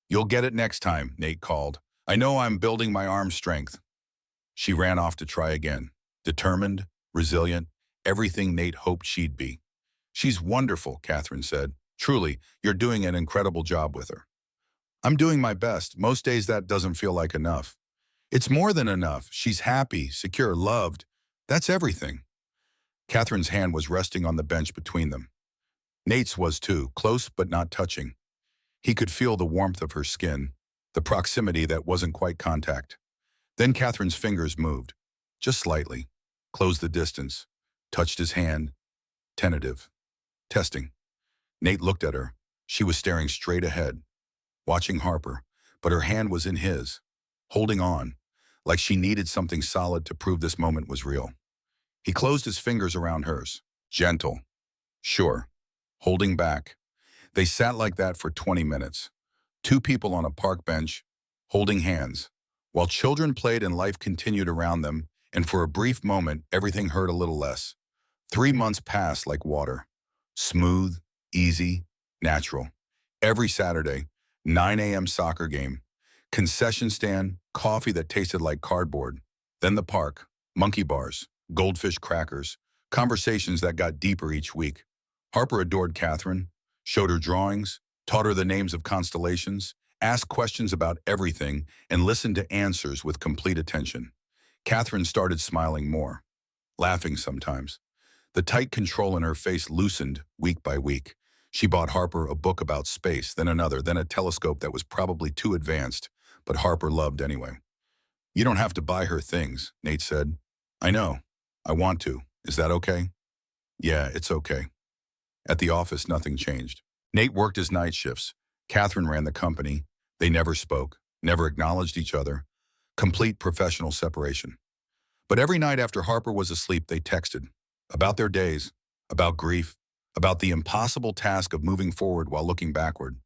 You'll get it next time, Nate called. I know I'm building my arm strength. She ran off to try again, determined, resilient, everything Nate hoped she'd be. She's wonderful, Catherine said. Truly, you're doing an incredible job with her. I'm doing my best. Most days that doesn't feel like enough. It's more than enough. She's happy, secure, loved. That's everything. Catherine's hand was resting on the bench between them. Nate's was too, close but not touching. He could feel the warmth of her skin, the proximity that wasn't quite contact. Then Catherine's fingers moved, just slightly, closed the distance, touched his hand, tentative, testing. Nate looked at her. She was staring straight ahead, watching Harper, but her hand was in his, holding on, like she needed something solid to prove this moment was real. He closed his fingers around hers, gentle, sure, holding back. They sat like that for 20 minutes, 2 people on a park bench, holding hands, while children played and life continued around them, and for a brief moment, everything hurt a little less. 3 months passed like water, smooth, easy, natural. Every Saturday, 9 a.m. soccer game, concession stand, coffee that tasted like cardboard, then the park, monkey bars, goldfish crackers, conversations that got deeper each week. Harper adored Catherine, showed her drawings, taught her the names of constellations, asked questions about everything, and listened to answers with complete attention. Catherine started smiling more, laughing sometimes. The tight control in her face loosened week by week. She bought Harper a book about space, then another, then a telescope that was probably too advanced, but Harper loved anyway. You don't have to buy her things, Nate said. I know. I want to. Is that okay? Yeah, it's okay. At the office, nothing changed. Nate worked his night shifts. Catherine ran the company. They never spoke, never acknowledged each other. Complete professional separation. But every night after Harper was asleep, they texted about their days, about grief, about the impossible task of moving forward while looking backward,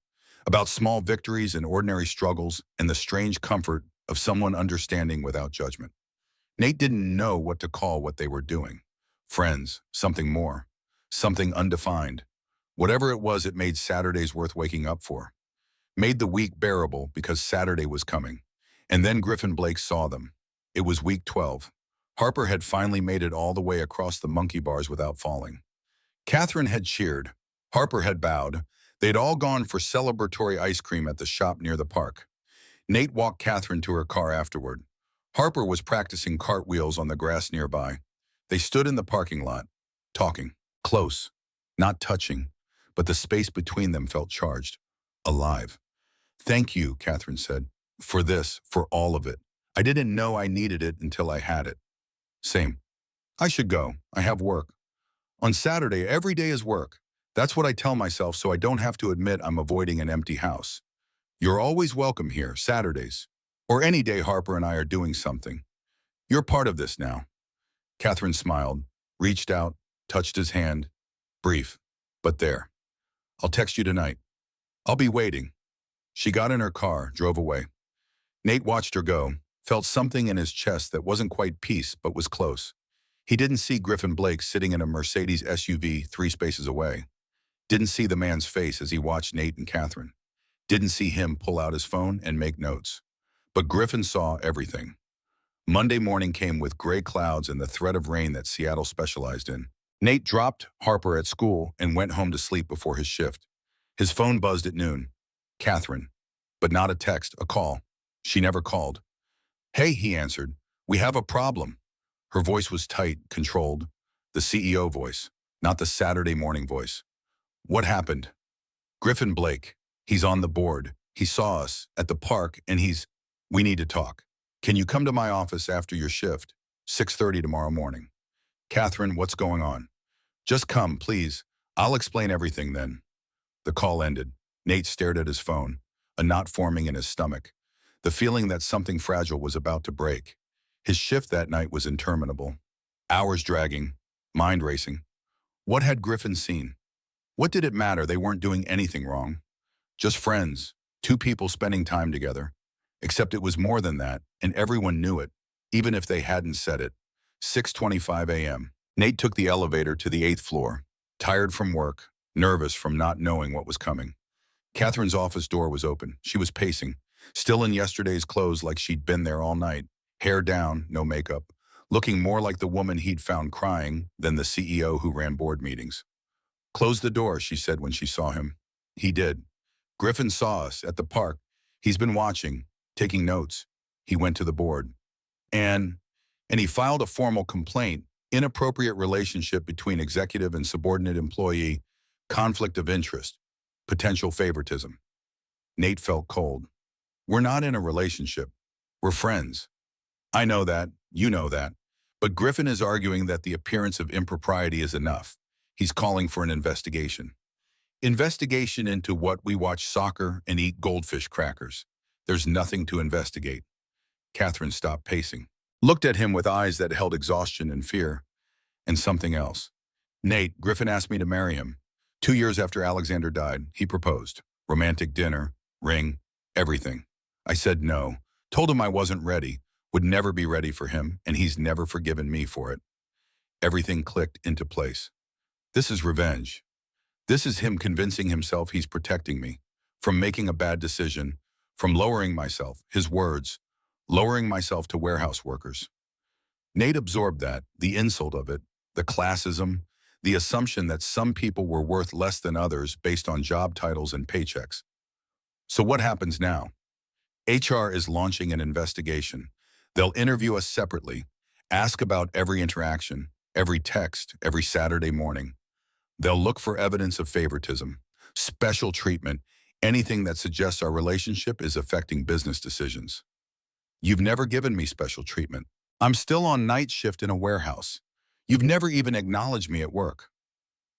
about small victories and ordinary struggles and the strange comfort of someone understanding without judgment. Nate didn't know what to call what they were doing. Friends, something more, something undefined. Whatever it was, it made Saturdays worth waking up for. Made the week bearable because Saturday was coming. And then Griffin Blake saw them. It was week 12. Harper had finally made it all the way across the monkey bars without falling. Catherine had cheered. Harper had bowed. They'd all gone for celebratory ice cream at the shop near the park. Nate walked Catherine to her car afterward. Harper was practicing cartwheels on the grass nearby. They stood in the parking lot. talking, close, not touching, but the space between them felt charged, alive. Thank you, Catherine said, for this, for all of it. I didn't know I needed it until I had it. Same. I should go. I have work. On Saturday, every day is work. That's what I tell myself so I don't have to admit I'm avoiding an empty house. You're always welcome here, Saturdays. Or any day Harper and I are doing something. You're part of this now. Catherine smiled, reached out, touched his hand. Brief, but there. I'll text you tonight. I'll be waiting. She got in her car, drove away. Nate watched her go, felt something in his chest that wasn't quite peace but was close. He didn't see Griffin Blake sitting in a Mercedes SUV 3 spaces away. Didn't see the man's face as he watched Nate and Catherine. Didn't see him pull out his phone and make notes. But Griffin saw everything. Monday morning came with gray clouds and the threat of rain that Seattle specialized in. Nate dropped Harper at school and went home to sleep before his shift. His phone buzzed at noon. Catherine. But not a text, a call. She never called. Hey, he answered. We have a problem. Her voice was tight, controlled. The CEO voice, not the Saturday morning voice. What happened? Griffin Blake. He's on the board. He saw us at the park and we need to talk. Can you come to my office after your shift? 6:30 tomorrow morning. Catherine, what's going on? Just come, please. I'll explain everything then. The call ended. Nate stared at his phone, a knot forming in his stomach, the feeling that something fragile was about to break. His shift that night was interminable. Hours dragging, mind racing. What had Griffin seen? What did it matter? They weren't doing anything wrong. Just friends, two people spending time together. Except it was more than that, and everyone knew it, even if they hadn't said it. 6:25 a.m. Nate took the elevator to the 8th floor, tired from work, nervous from not knowing what was coming. Catherine's office door was open. She was pacing, still in yesterday's clothes like she'd been there all night, hair down, no makeup, looking more like the woman he'd found crying than the CEO who ran board meetings. Close the door, she said when she saw him. He did. Griffin saw us at the park. He's been watching, taking notes. He went to the board. And he filed a formal complaint, inappropriate relationship between executive and subordinate employee, conflict of interest, potential favoritism. Nate felt cold. We're not in a relationship. We're friends. I know that, you know that. But Griffin is arguing that the appearance of impropriety is enough. He's calling for an investigation. Investigation into what we watch soccer and eat goldfish crackers. There's nothing to investigate. Catherine stopped pacing, looked at him with eyes that held exhaustion and fear, and something else. Nate, Griffin asked me to marry him. 2 years after Alexander died, he proposed. Romantic dinner, ring, everything. I said no, told him I wasn't ready, would never be ready for him, and he's never forgiven me for it. Everything clicked into place. This is revenge. This is him convincing himself he's protecting me from making a bad decision, from lowering myself, his words, lowering myself to warehouse workers. Nate absorbed that, the insult of it, the classism, the assumption that some people were worth less than others based on job titles and paychecks. So what happens now? HR is launching an investigation. They'll interview us separately, ask about every interaction, every text, every Saturday morning. They'll look for evidence of favoritism, special treatment, anything that suggests our relationship is affecting business decisions. You've never given me special treatment. I'm still on night shift in a warehouse. You've never even acknowledged me at work.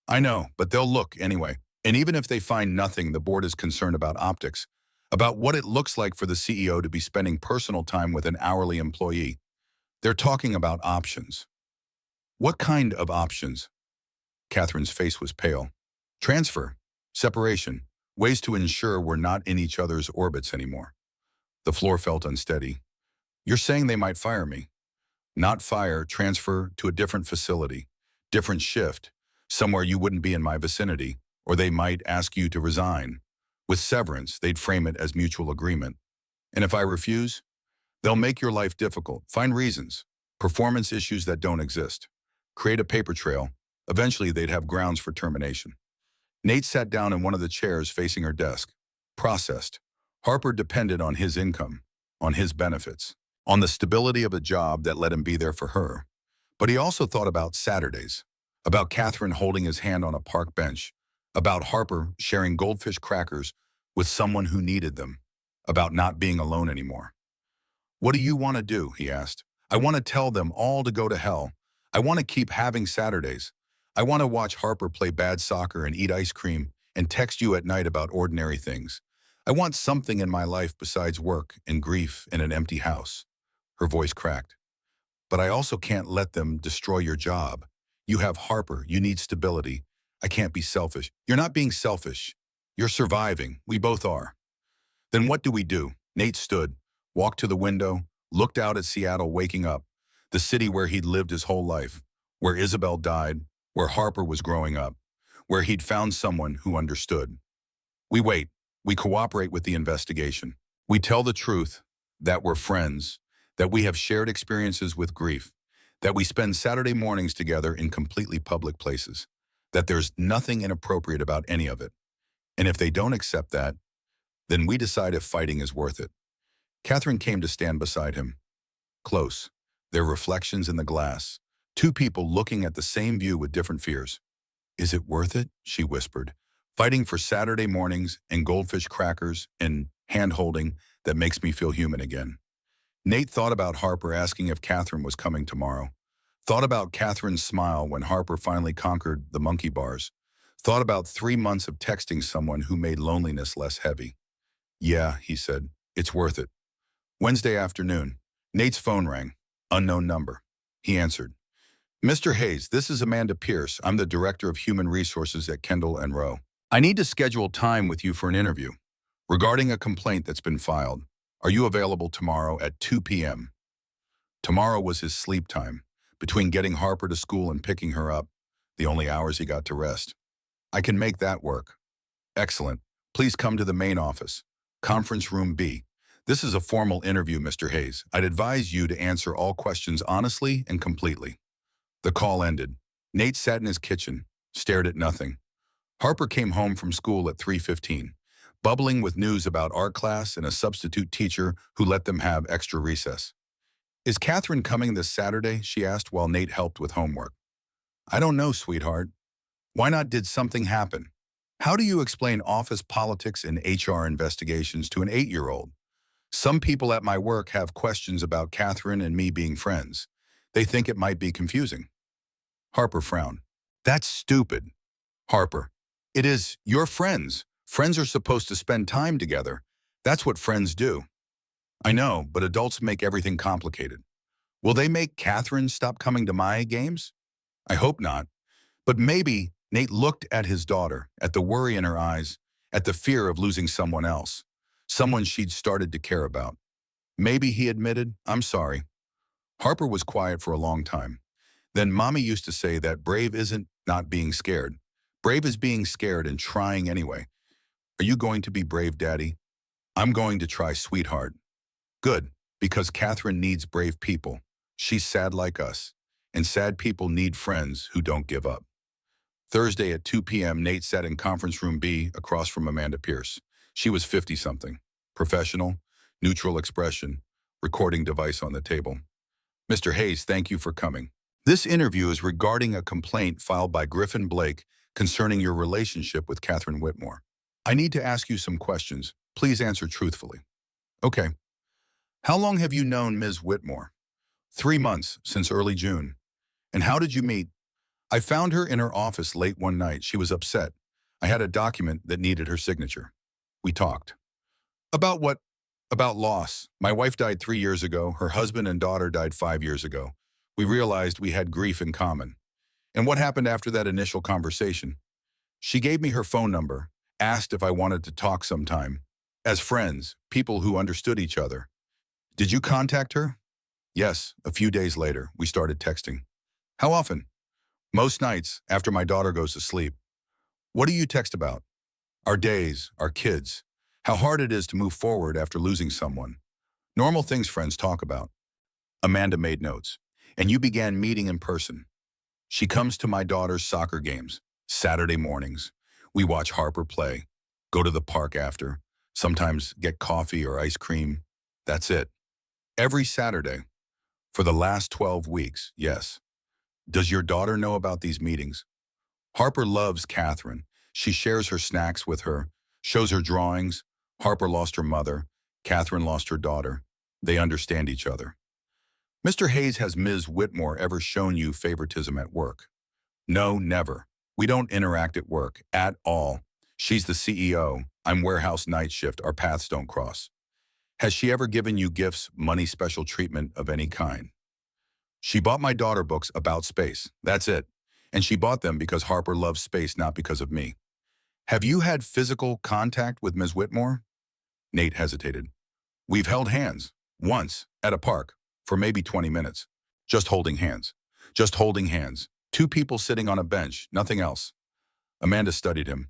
I know, but they'll look anyway. And even if they find nothing, the board is concerned about optics, about what it looks like for the CEO to be spending personal time with an hourly employee. They're talking about options. What kind of options? Catherine's face was pale. Transfer, separation, ways to ensure we're not in each other's orbits anymore. The floor felt unsteady. You're saying they might fire me. Not fire, transfer to a different facility, different shift, somewhere you wouldn't be in my vicinity, or they might ask you to resign. With severance, they'd frame it as mutual agreement. And if I refuse, they'll make your life difficult, find reasons, performance issues that don't exist, create a paper trail. Eventually, they'd have grounds for termination. Nate sat down in one of the chairs facing her desk, processed. Harper depended on his income, on his benefits, on the stability of a job that let him be there for her. But he also thought about Saturdays. about Catherine holding his hand on a park bench, about Harper sharing goldfish crackers with someone who needed them, about not being alone anymore. "What do you want to do?" he asked. "I want to tell them all to go to hell. I want to keep having Saturdays. I want to watch Harper play bad soccer and eat ice cream and text you at night about ordinary things. I want something in my life besides work and grief and an empty house." Her voice cracked. "But I also can't let them destroy your job. You have Harper. You need stability. I can't be selfish." "You're not being selfish. You're surviving. We both are." "Then what do we do?" Nate stood, walked to the window, looked out at Seattle waking up, the city where he'd lived his whole life, where Isabel died, where Harper was growing up, where he'd found someone who understood. "We wait. We cooperate with the investigation. We tell the truth, that we're friends, that we have shared experiences with grief, that we spend Saturday mornings together in completely public places, that there's nothing inappropriate about any of it. And if they don't accept that, then we decide if fighting is worth it." Catherine came to stand beside him, close, their reflections in the glass, two people looking at the same view with different fears. "Is it worth it?" she whispered. "Fighting for Saturday mornings and goldfish crackers and hand-holding that makes me feel human again." Nate thought about Harper asking if Catherine was coming tomorrow. Thought about Catherine's smile when Harper finally conquered the monkey bars. Thought about 3 months of texting someone who made loneliness less heavy. "Yeah," he said, "it's worth it." Wednesday afternoon, Nate's phone rang. Unknown number. He answered. "Mr. Hayes, this is Amanda Pierce. I'm the Director of Human Resources at Kendall and Rowe. I need to schedule time with you for an interview regarding a complaint that's been filed. Are you available tomorrow at 2 p.m.? Tomorrow was his sleep time, between getting Harper to school and picking her up, the only hours he got to rest. "I can make that work." "Excellent. Please come to the main office. Conference room B. This is a formal interview, Mr. Hayes. I'd advise you to answer all questions honestly and completely." The call ended. Nate sat in his kitchen, stared at nothing. Harper came home from school at 3:15, bubbling with news about art class and a substitute teacher who let them have extra recess. "Is Catherine coming this Saturday?" she asked while Nate helped with homework. "I don't know, sweetheart." "Why not? Did something happen?" How do you explain office politics and HR investigations to an 8-year-old? "Some people at my work have questions about Catherine and me being friends. They think it might be confusing." Harper frowned. "That's stupid." "Harper, it is. You're friends. Friends are supposed to spend time together. That's what friends do." "I know, but adults make everything complicated." "Will they make Catherine stop coming to my games?" "I hope not. But maybe." Nate looked at his daughter, at the worry in her eyes, at the fear of losing someone else, someone she'd started to care about. "Maybe," he admitted, "I'm sorry." Harper was quiet for a long time. Then Mommy used to say that brave isn't not being scared. Brave is being scared and trying anyway. "Are you going to be brave, Daddy?" "I'm going to try, sweetheart." "Good, because Catherine needs brave people. She's sad like us, and sad people need friends who don't give up." Thursday at 2 p.m., Nate sat in conference room B across from Amanda Pierce. She was 50-something. Professional, neutral expression, recording device on the table. "Mr. Hayes, thank you for coming. This interview is regarding a complaint filed by Griffin Blake concerning your relationship with Catherine Whitmore. I need to ask you some questions. Please answer truthfully." "Okay. How long have you known Ms. Whitmore?" 3 months, since early June." "And how did you meet?" "I found her in her office late one night. She was upset. I had a document that needed her signature. We talked." "About what?" "About loss. My wife died 3 years ago. Her husband and daughter died 5 years ago. We realized we had grief in common." "And what happened after that initial conversation?" "She gave me her phone number, asked if I wanted to talk sometime. As friends, people who understood each other." "Did you contact her?" "Yes, a few days later. We started texting." "How often?" "Most nights, after my daughter goes to sleep." "What do you text about?" "Our days, our kids, how hard it is to move forward after losing someone. Normal things friends talk about." Amanda made notes. "And you began meeting in person." "She comes to my daughter's soccer games, Saturday mornings. We watch Harper play, go to the park after, sometimes get coffee or ice cream. That's it. Every Saturday. For the last 12 weeks, yes." Does your daughter know about these meetings? Harper loves Catherine. She shares her snacks with her, shows her drawings. Harper lost her mother. Catherine lost her daughter. They understand each other. Mr. Hayes, has Ms. Whitmore ever shown you favoritism at work? No, never. We don't interact at work, at all. She's the CEO. I'm warehouse night shift. Our paths don't cross. Has she ever given you gifts, money, special treatment of any kind? She bought my daughter books about space. That's it. And she bought them because Harper loves space, not because of me. Have you had physical contact with Ms. Whitmore? Nate hesitated. We've held hands, once, at a park, for maybe 20 minutes. Just holding hands. Just holding hands. Two people sitting on a bench, nothing else. Amanda studied him.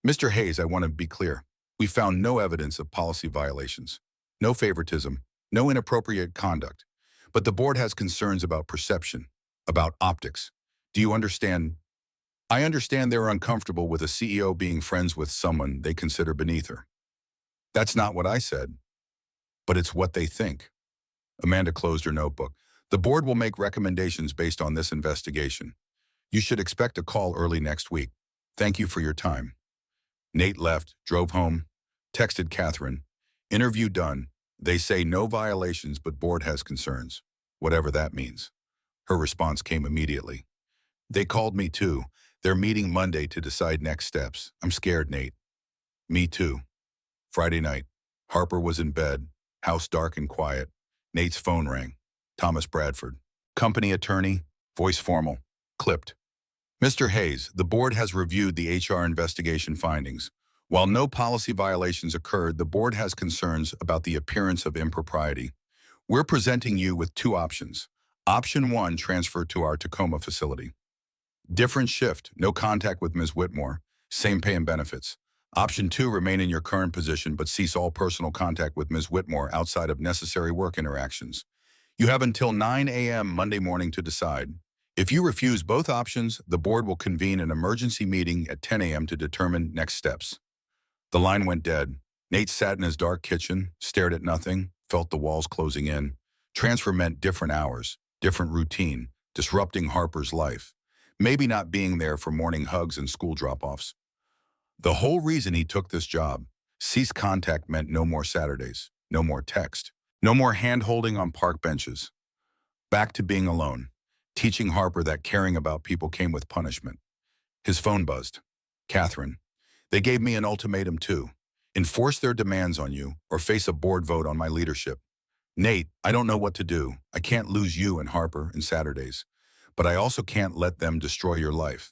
Mr. Hayes, I want to be clear. We found no evidence of policy violations. No favoritism. No inappropriate conduct. But the board has concerns about perception, about optics. Do you understand? I understand they're uncomfortable with a CEO being friends with someone they consider beneath her. That's not what I said, but it's what they think. Amanda closed her notebook. The board will make recommendations based on this investigation. You should expect a call early next week. Thank you for your time. Nate left, drove home, texted Catherine. Interview done. They say no violations, but board has concerns. Whatever that means. Her response came immediately. They called me too. They're meeting Monday to decide next steps. I'm scared, Nate. Me too. Friday night. Harper was in bed, house dark and quiet. Nate's phone rang. Thomas Bradford. Company attorney, voice formal, clipped. Mr. Hayes, the board has reviewed the HR investigation findings. While no policy violations occurred, the board has concerns about the appearance of impropriety. We're presenting you with two options. Option 1, transfer to our Tacoma facility. Different shift, no contact with Ms. Whitmore, same pay and benefits. Option 2, remain in your current position but cease all personal contact with Ms. Whitmore outside of necessary work interactions. You have until 9 a.m. Monday morning to decide. If you refuse both options, the board will convene an emergency meeting at 10 a.m. to determine next steps. The line went dead. Nate sat in his dark kitchen, stared at nothing, felt the walls closing in. Transfer meant different hours, different routine, disrupting Harper's life. Maybe not being there for morning hugs and school drop-offs. The whole reason he took this job, cease contact, meant no more Saturdays, no more text, no more hand-holding on park benches. Back to being alone, teaching Harper that caring about people came with punishment. His phone buzzed. Catherine. They gave me an ultimatum too. Enforce their demands on you or face a board vote on my leadership. Nate, I don't know what to do. I can't lose you and Harper and Saturdays. But I also can't let them destroy your life.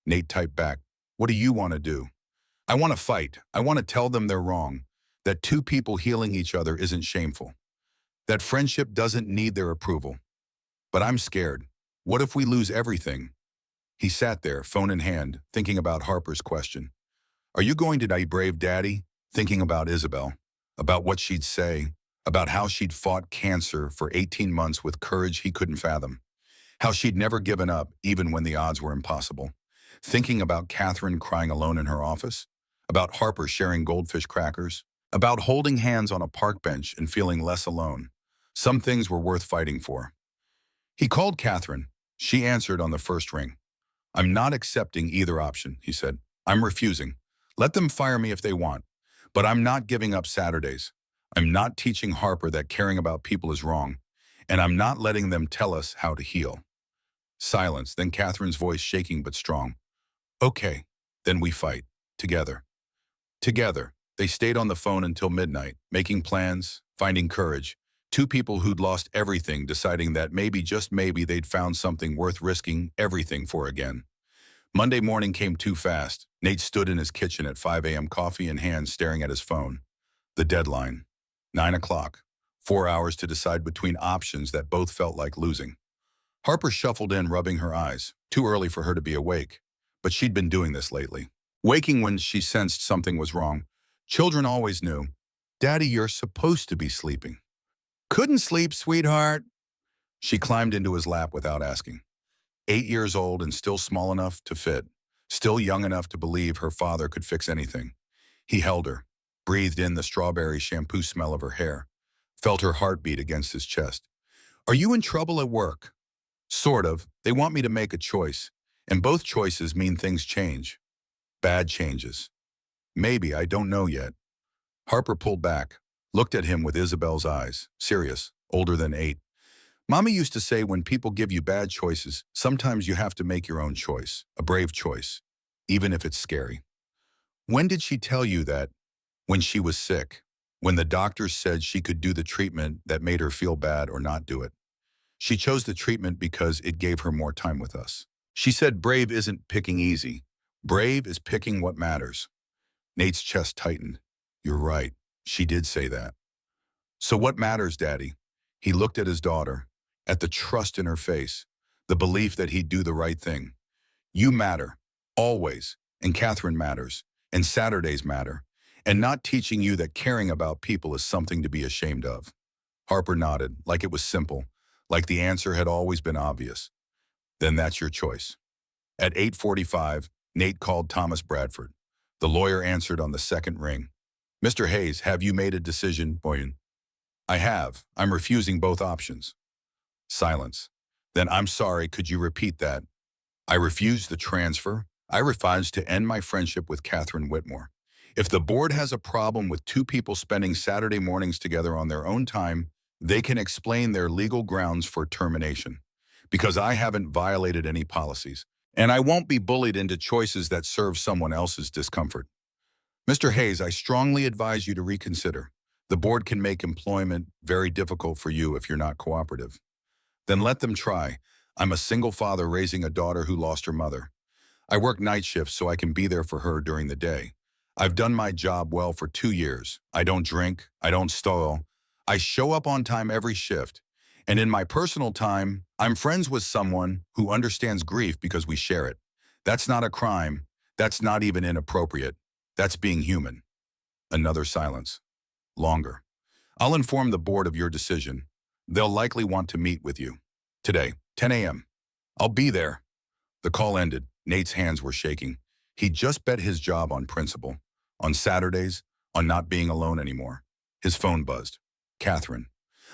Nate typed back, what do you want to do? I want to fight. I want to tell them they're wrong. That two people healing each other isn't shameful. That friendship doesn't need their approval. But I'm scared. What if we lose everything? He sat there, phone in hand, thinking about Harper's question. Are you going to die, brave daddy? Thinking about Isabel, about what she'd say, about how she'd fought cancer for 18 months with courage he couldn't fathom. How she'd never given up, even when the odds were impossible. Thinking about Catherine crying alone in her office. About Harper sharing goldfish crackers. About holding hands on a park bench and feeling less alone. Some things were worth fighting for. He called Catherine. She answered on the first ring. I'm not accepting either option, he said. I'm refusing. Let them fire me if they want. But I'm not giving up Saturdays. I'm not teaching Harper that caring about people is wrong. And I'm not letting them tell us how to heal. Silence, then Catherine's voice shaking but strong. Okay, then we fight. Together. Together. They stayed on the phone until midnight, making plans, finding courage. Two people who'd lost everything deciding that maybe, just maybe, they'd found something worth risking everything for again. Monday morning came too fast. Nate stood in his kitchen at 5 a.m., coffee in hand, staring at his phone. The deadline. 9 o'clock. 4 hours to decide between options that both felt like losing. Harper shuffled in, rubbing her eyes. Too early for her to be awake. But she'd been doing this lately. Waking when she sensed something was wrong. Children always knew. Daddy, you're supposed to be sleeping. Couldn't sleep, sweetheart. She climbed into his lap without asking. 8 years old and still small enough to fit. Still young enough to believe her father could fix anything. He held her, breathed in the strawberry shampoo smell of her hair, felt her heartbeat against his chest. Are you in trouble at work? Sort of. They want me to make a choice. And both choices mean things change. Bad changes. Maybe, I don't know yet. Harper pulled back, looked at him with Isabel's eyes, serious, older than 8. Mommy used to say when people give you bad choices, sometimes you have to make your own choice, a brave choice, even if it's scary. When did she tell you that? When she was sick. When the doctors said she could do the treatment that made her feel bad or not do it. She chose the treatment because it gave her more time with us. She said brave isn't picking easy. Brave is picking what matters. Nate's chest tightened. You're right. She did say that. So what matters, Daddy? He looked at his daughter, at the trust in her face, the belief that he'd do the right thing. You matter, always, and Catherine matters, and Saturdays matter, and not teaching you that caring about people is something to be ashamed of. Harper nodded, like it was simple, like the answer had always been obvious. Then that's your choice. At 8:45, Nate called Thomas Bradford. The lawyer answered on the second ring. Mr. Hayes, have you made a decision, Boyan? I have. I'm refusing both options. Silence. Then I'm sorry, could you repeat that? I refuse the transfer. I refuse to end my friendship with Catherine Whitmore. If the board has a problem with two people spending Saturday mornings together on their own time, they can explain their legal grounds for termination. Because I haven't violated any policies. And I won't be bullied into choices that serve someone else's discomfort. Mr. Hayes, I strongly advise you to reconsider. The board can make employment very difficult for you if you're not cooperative. Then let them try. I'm a single father raising a daughter who lost her mother. I work night shifts so I can be there for her during the day. I've done my job well for 2 years. I don't drink. I don't stall. I show up on time every shift. And in my personal time, I'm friends with someone who understands grief because we share it. That's not a crime. That's not even inappropriate. That's being human. Another silence. Longer. I'll inform the board of your decision. They'll likely want to meet with you. Today, 10 a.m. I'll be there. The call ended. Nate's hands were shaking. He'd just bet his job on principle, on Saturdays, on not being alone anymore. His phone buzzed. Catherine.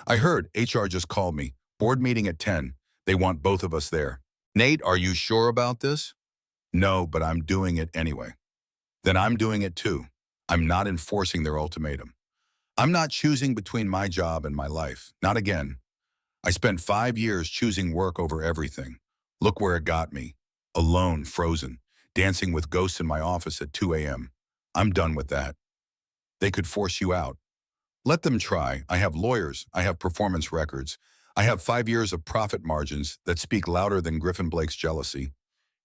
I heard HR just called me. Board meeting at 10. They want both of us there. Nate, are you sure about this? No, but I'm doing it anyway. Then I'm doing it too. I'm not enforcing their ultimatum. I'm not choosing between my job and my life. Not again. I spent 5 years choosing work over everything. Look where it got me. Alone, frozen, dancing with ghosts in my office at 2 a.m. I'm done with that. They could force you out. Let them try. I have lawyers. I have performance records. I have 5 years of profit margins that speak louder than Griffin Blake's jealousy.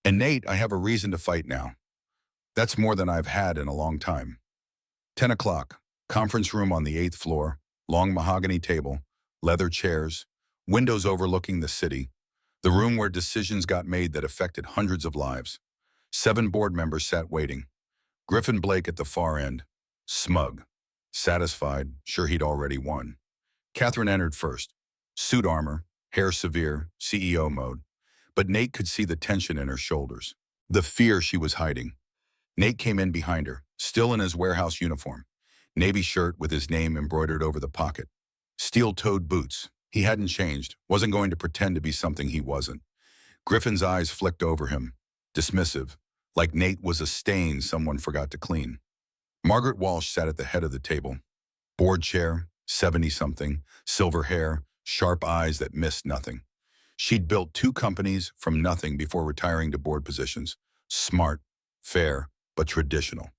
And Nate, I have a reason to fight now. That's more than I've had in a long time. 10 o'clock. Conference room on the 8th floor. Long mahogany table. Leather chairs. Windows overlooking the city. The room where decisions got made that affected hundreds of lives. 7 board members sat waiting. Griffin Blake at the far end. Smug. Satisfied, sure he'd already won. Catherine entered first. Suit armor, hair severe, CEO mode. But Nate could see the tension in her shoulders. The fear she was hiding. Nate came in behind her, still in his warehouse uniform. Navy shirt with his name embroidered over the pocket. Steel-toed boots. He hadn't changed, wasn't going to pretend to be something he wasn't. Griffin's eyes flicked over him, dismissive, like Nate was a stain someone forgot to clean. Margaret Walsh sat at the head of the table. Board chair, 70-something, silver hair, sharp eyes that missed nothing. She'd built 2 companies from nothing before retiring to board positions. Smart, fair, but traditional.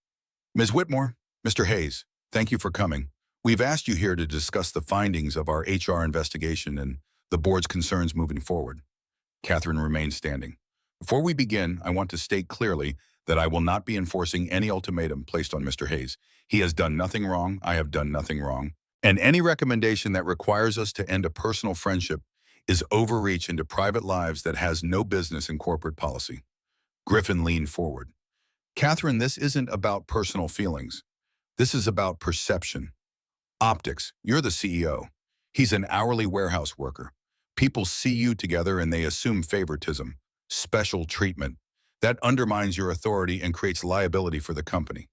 Ms. Whitmore, Mr. Hayes, thank you for coming. We've asked you here to discuss the findings of our HR investigation and the board's concerns moving forward. Catherine remained standing. Before we begin, I want to state clearly that I will not be enforcing any ultimatum placed on Mr. Hayes. He has done nothing wrong, I have done nothing wrong, and any recommendation that requires us to end a personal friendship is overreach into private lives that has no business in corporate policy. Griffin leaned forward. Catherine, this isn't about personal feelings. This is about perception. Optics, you're the CEO. He's an hourly warehouse worker. People see you together and they assume favoritism, special treatment. That undermines your authority and creates liability for the company.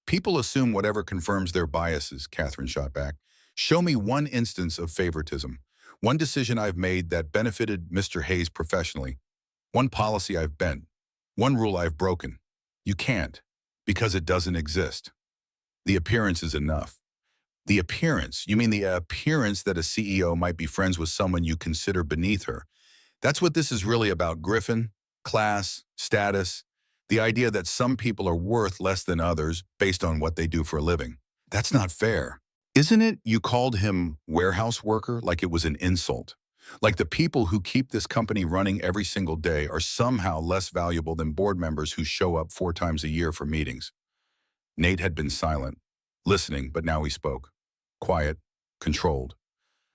People assume whatever confirms their biases, Catherine shot back. Show me one instance of favoritism. One decision I've made that benefited Mr. Hayes professionally. One policy I've bent. One rule I've broken. You can't, because it doesn't exist. The appearance is enough. The appearance, you mean the appearance that a CEO might be friends with someone you consider beneath her. That's what this is really about, Griffin. Class, status, the idea that some people are worth less than others based on what they do for a living. That's not fair. Isn't it you called him warehouse worker like it was an insult? Like the people who keep this company running every single day are somehow less valuable than board members who show up 4 times a year for meetings. Nate had been silent, listening, but now he spoke. Quiet, controlled.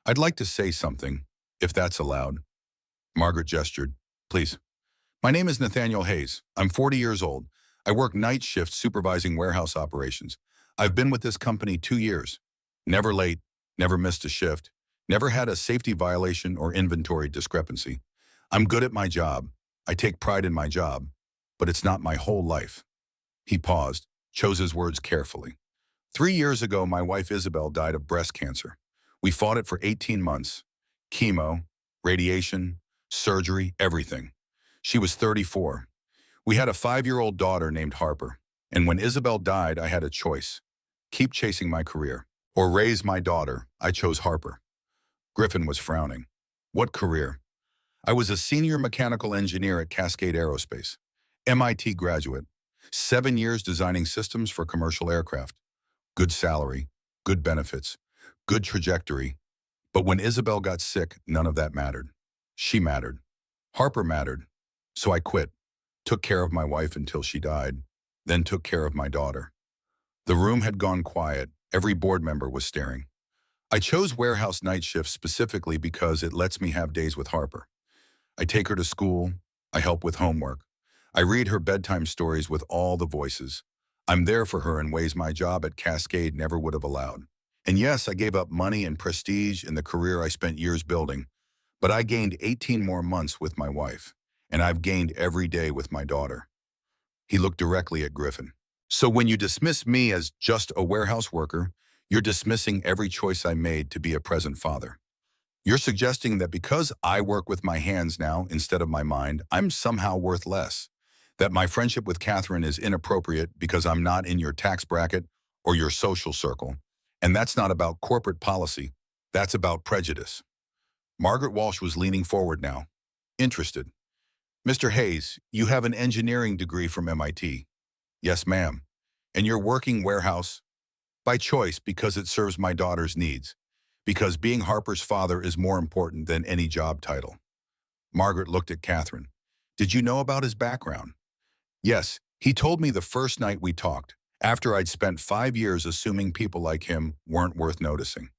I'd like to say something, if that's allowed. Margaret gestured. Please. My name is Nathaniel Hayes. I'm 40 years old. I work night shifts supervising warehouse operations. I've been with this company 2 years. Never late, never missed a shift, never had a safety violation or inventory discrepancy. I'm good at my job. I take pride in my job, but it's not my whole life. He paused, chose his words carefully. 3 years ago, my wife Isabel died of breast cancer. We fought it for 18 months. Chemo, radiation, surgery, everything. She was 34. We had a 5-year-old daughter named Harper. And when Isabel died, I had a choice. Keep chasing my career or raise my daughter. I chose Harper. Griffin was frowning. What career? I was a senior mechanical engineer at Cascade Aerospace. MIT graduate. 7 years designing systems for commercial aircraft. Good salary, good benefits, good trajectory. But when Isabel got sick, none of that mattered. She mattered. Harper mattered. So I quit, took care of my wife until she died, then took care of my daughter. The room had gone quiet. Every board member was staring. I chose warehouse night shifts specifically because it lets me have days with Harper. I take her to school. I help with homework. I read her bedtime stories with all the voices. I'm there for her in ways my job at Cascade never would have allowed. And yes, I gave up money and prestige in the career I spent years building, but I gained 18 more months with my wife, and I've gained every day with my daughter. He looked directly at Griffin. So when you dismiss me as just a warehouse worker, you're dismissing every choice I made to be a present father. You're suggesting that because I work with my hands now instead of my mind, I'm somehow worth less. That my friendship with Catherine is inappropriate because I'm not in your tax bracket or your social circle. And that's not about corporate policy. That's about prejudice. Margaret Walsh was leaning forward now, interested. Mr. Hayes, you have an engineering degree from MIT. Yes, ma'am. And you're working warehouse by choice because it serves my daughter's needs. Because being Harper's father is more important than any job title. Margaret looked at Catherine. Did you know about his background? Yes, he told me the first night we talked, after I'd spent 5 years assuming people like him weren't worth noticing.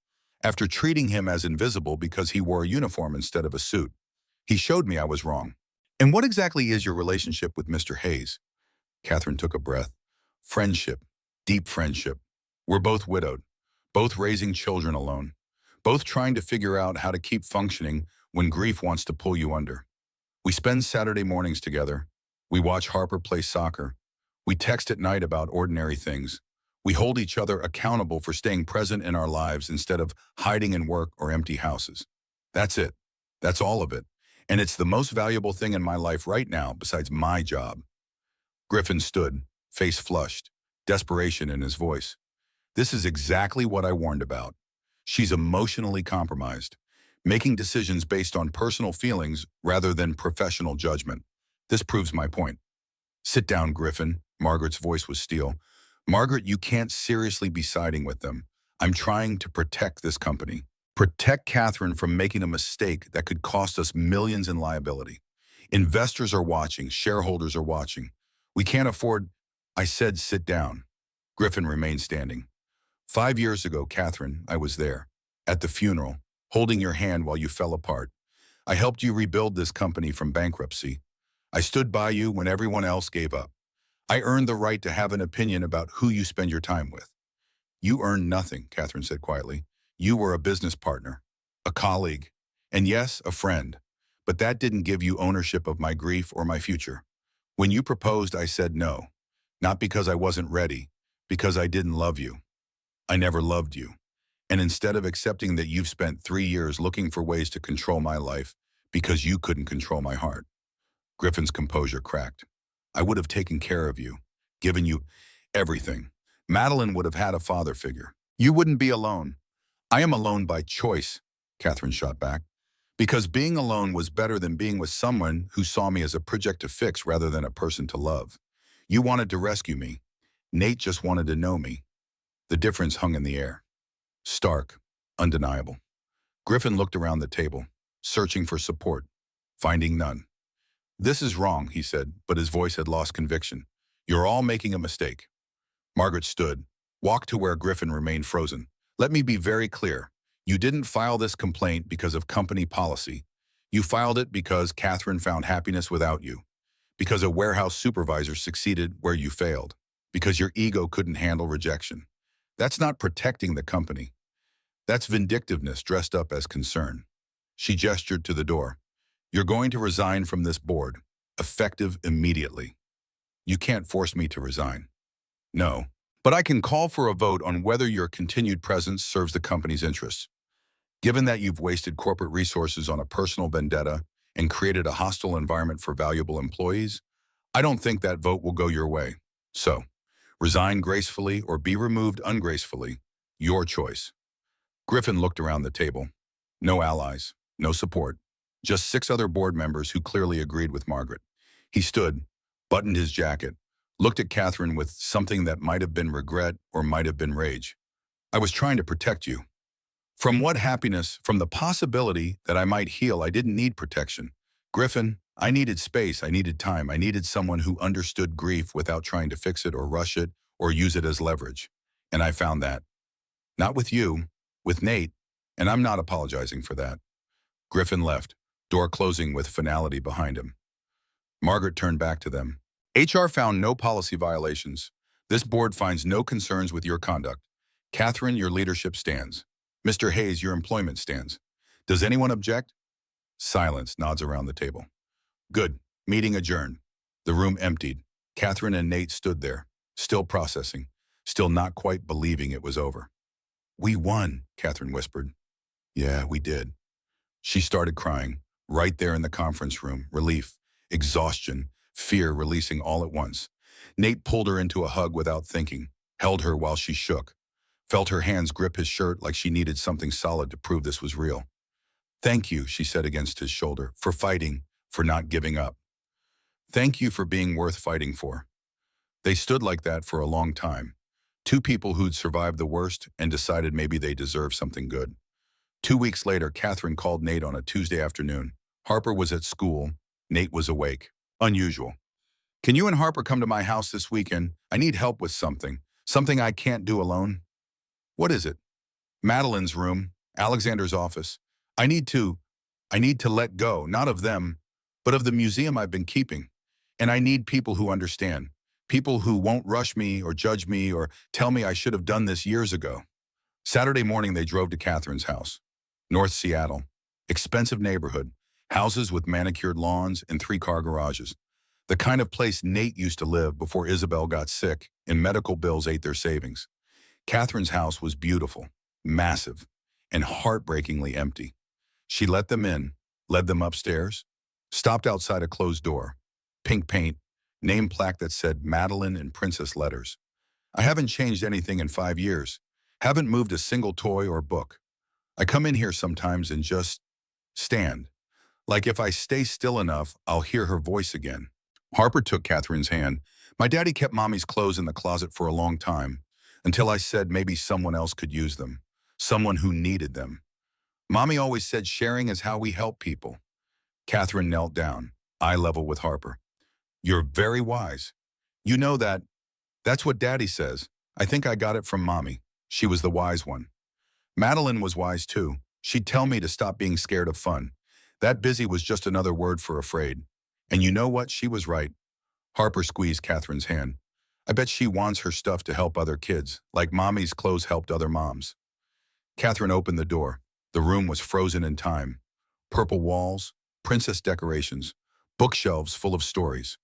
After treating him as invisible because he wore a uniform instead of a suit. He showed me I was wrong. And what exactly is your relationship with Mr. Hayes? Catherine took a breath. Friendship. Deep friendship. We're both widowed. Both raising children alone. Both trying to figure out how to keep functioning when grief wants to pull you under. We spend Saturday mornings together. We watch Harper play soccer. We text at night about ordinary things. We hold each other accountable for staying present in our lives instead of hiding in work or empty houses. That's it. That's all of it. And it's the most valuable thing in my life right now besides my job. Griffin stood, face flushed, desperation in his voice. This is exactly what I warned about. She's emotionally compromised, making decisions based on personal feelings rather than professional judgment. This proves my point. Sit down, Griffin. Margaret's voice was steel. Margaret, you can't seriously be siding with them. I'm trying to protect this company. Protect Catherine from making a mistake that could cost us millions in liability. Investors are watching. Shareholders are watching. We can't afford... I said sit down. Griffin remained standing. 5 years ago, Catherine, I was there. At the funeral, holding your hand while you fell apart. I helped you rebuild this company from bankruptcy. I stood by you when everyone else gave up. I earned the right to have an opinion about who you spend your time with. You earned nothing, Catherine said quietly. You were a business partner, a colleague, and yes, a friend. But that didn't give you ownership of my grief or my future. When you proposed, I said no. Not because I wasn't ready, because I didn't love you. I never loved you. And instead of accepting that you've spent 3 years looking for ways to control my life because you couldn't control my heart. Griffin's composure cracked. I would have taken care of you, given you everything. Madeline would have had a father figure. You wouldn't be alone. I am alone by choice, Catherine shot back, because being alone was better than being with someone who saw me as a project to fix rather than a person to love. You wanted to rescue me. Nate just wanted to know me. The difference hung in the air. Stark, undeniable. Griffin looked around the table, searching for support, finding none. This is wrong, he said, but his voice had lost conviction. You're all making a mistake. Margaret stood, walked to where Griffin remained frozen. Let me be very clear. You didn't file this complaint because of company policy. You filed it because Catherine found happiness without you, because a warehouse supervisor succeeded where you failed, because your ego couldn't handle rejection. That's not protecting the company. That's vindictiveness dressed up as concern. She gestured to the door. You're going to resign from this board, effective immediately. You can't force me to resign. No, but I can call for a vote on whether your continued presence serves the company's interests. Given that you've wasted corporate resources on a personal vendetta and created a hostile environment for valuable employees, I don't think that vote will go your way. So, resign gracefully or be removed ungracefully. Your choice. Griffin looked around the table. No allies, no support, just 6 other board members who clearly agreed with Margaret. He stood, buttoned his jacket, looked at Catherine with something that might have been regret or might have been rage. I was trying to protect you. From what happiness? From the possibility that I might heal. I didn't need protection. Griffin, I needed space, I needed time, I needed someone who understood grief without trying to fix it or rush it or use it as leverage. And I found that. Not with you, with Nate, and I'm not apologizing for that. Griffin left, door closing with finality behind him. Margaret turned back to them. HR found no policy violations. This board finds no concerns with your conduct. Catherine, your leadership stands. Mr. Hayes, your employment stands. Does anyone object? Silence nods around the table. Good. Meeting adjourned. The room emptied. Catherine and Nate stood there, still processing, still not quite believing it was over. We won, Catherine whispered. Yeah, we did. She started crying, right there in the conference room, relief, exhaustion, fear releasing all at once. Nate pulled her into a hug without thinking, held her while she shook, felt her hands grip his shirt like she needed something solid to prove this was real. Thank you, she said against his shoulder, for fighting, for not giving up. Thank you for being worth fighting for. They stood like that for a long time. 2 people who'd survived the worst and decided maybe they deserved something good. 2 weeks later, Catherine called Nate on a Tuesday afternoon. Harper was at school. Nate was awake. Unusual. Can you and Harper come to my house this weekend? I need help with something. Something I can't do alone. What is it? Madeline's room, Alexander's office. I need to let go, not of them, but of the museum I've been keeping. And I need people who understand. People who won't rush me or judge me or tell me I should have done this years ago. Saturday morning, they drove to Catherine's house. North Seattle. Expensive neighborhood. Houses with manicured lawns and 3-car garages. The kind of place Nate used to live before Isabel got sick and medical bills ate their savings. Catherine's house was beautiful, massive, and heartbreakingly empty. She let them in, led them upstairs, stopped outside a closed door. Pink paint, name plaque that said Madeline in princess letters. I haven't changed anything in 5 years. Haven't moved a single toy or book. I come in here sometimes and just stand. Like if I stay still enough, I'll hear her voice again. Harper took Catherine's hand. My daddy kept Mommy's clothes in the closet for a long time, until I said maybe someone else could use them, someone who needed them. Mommy always said sharing is how we help people. Catherine knelt down, eye level with Harper. You're very wise. You know that. That's what Daddy says. I think I got it from Mommy. She was the wise one. Madeline was wise too. She'd tell me to stop being scared of fun. That busy was just another word for afraid. And you know what? She was right. Harper squeezed Catherine's hand. I bet she wants her stuff to help other kids, like Mommy's clothes helped other moms. Catherine opened the door. The room was frozen in time. Purple walls, princess decorations, bookshelves full of stories,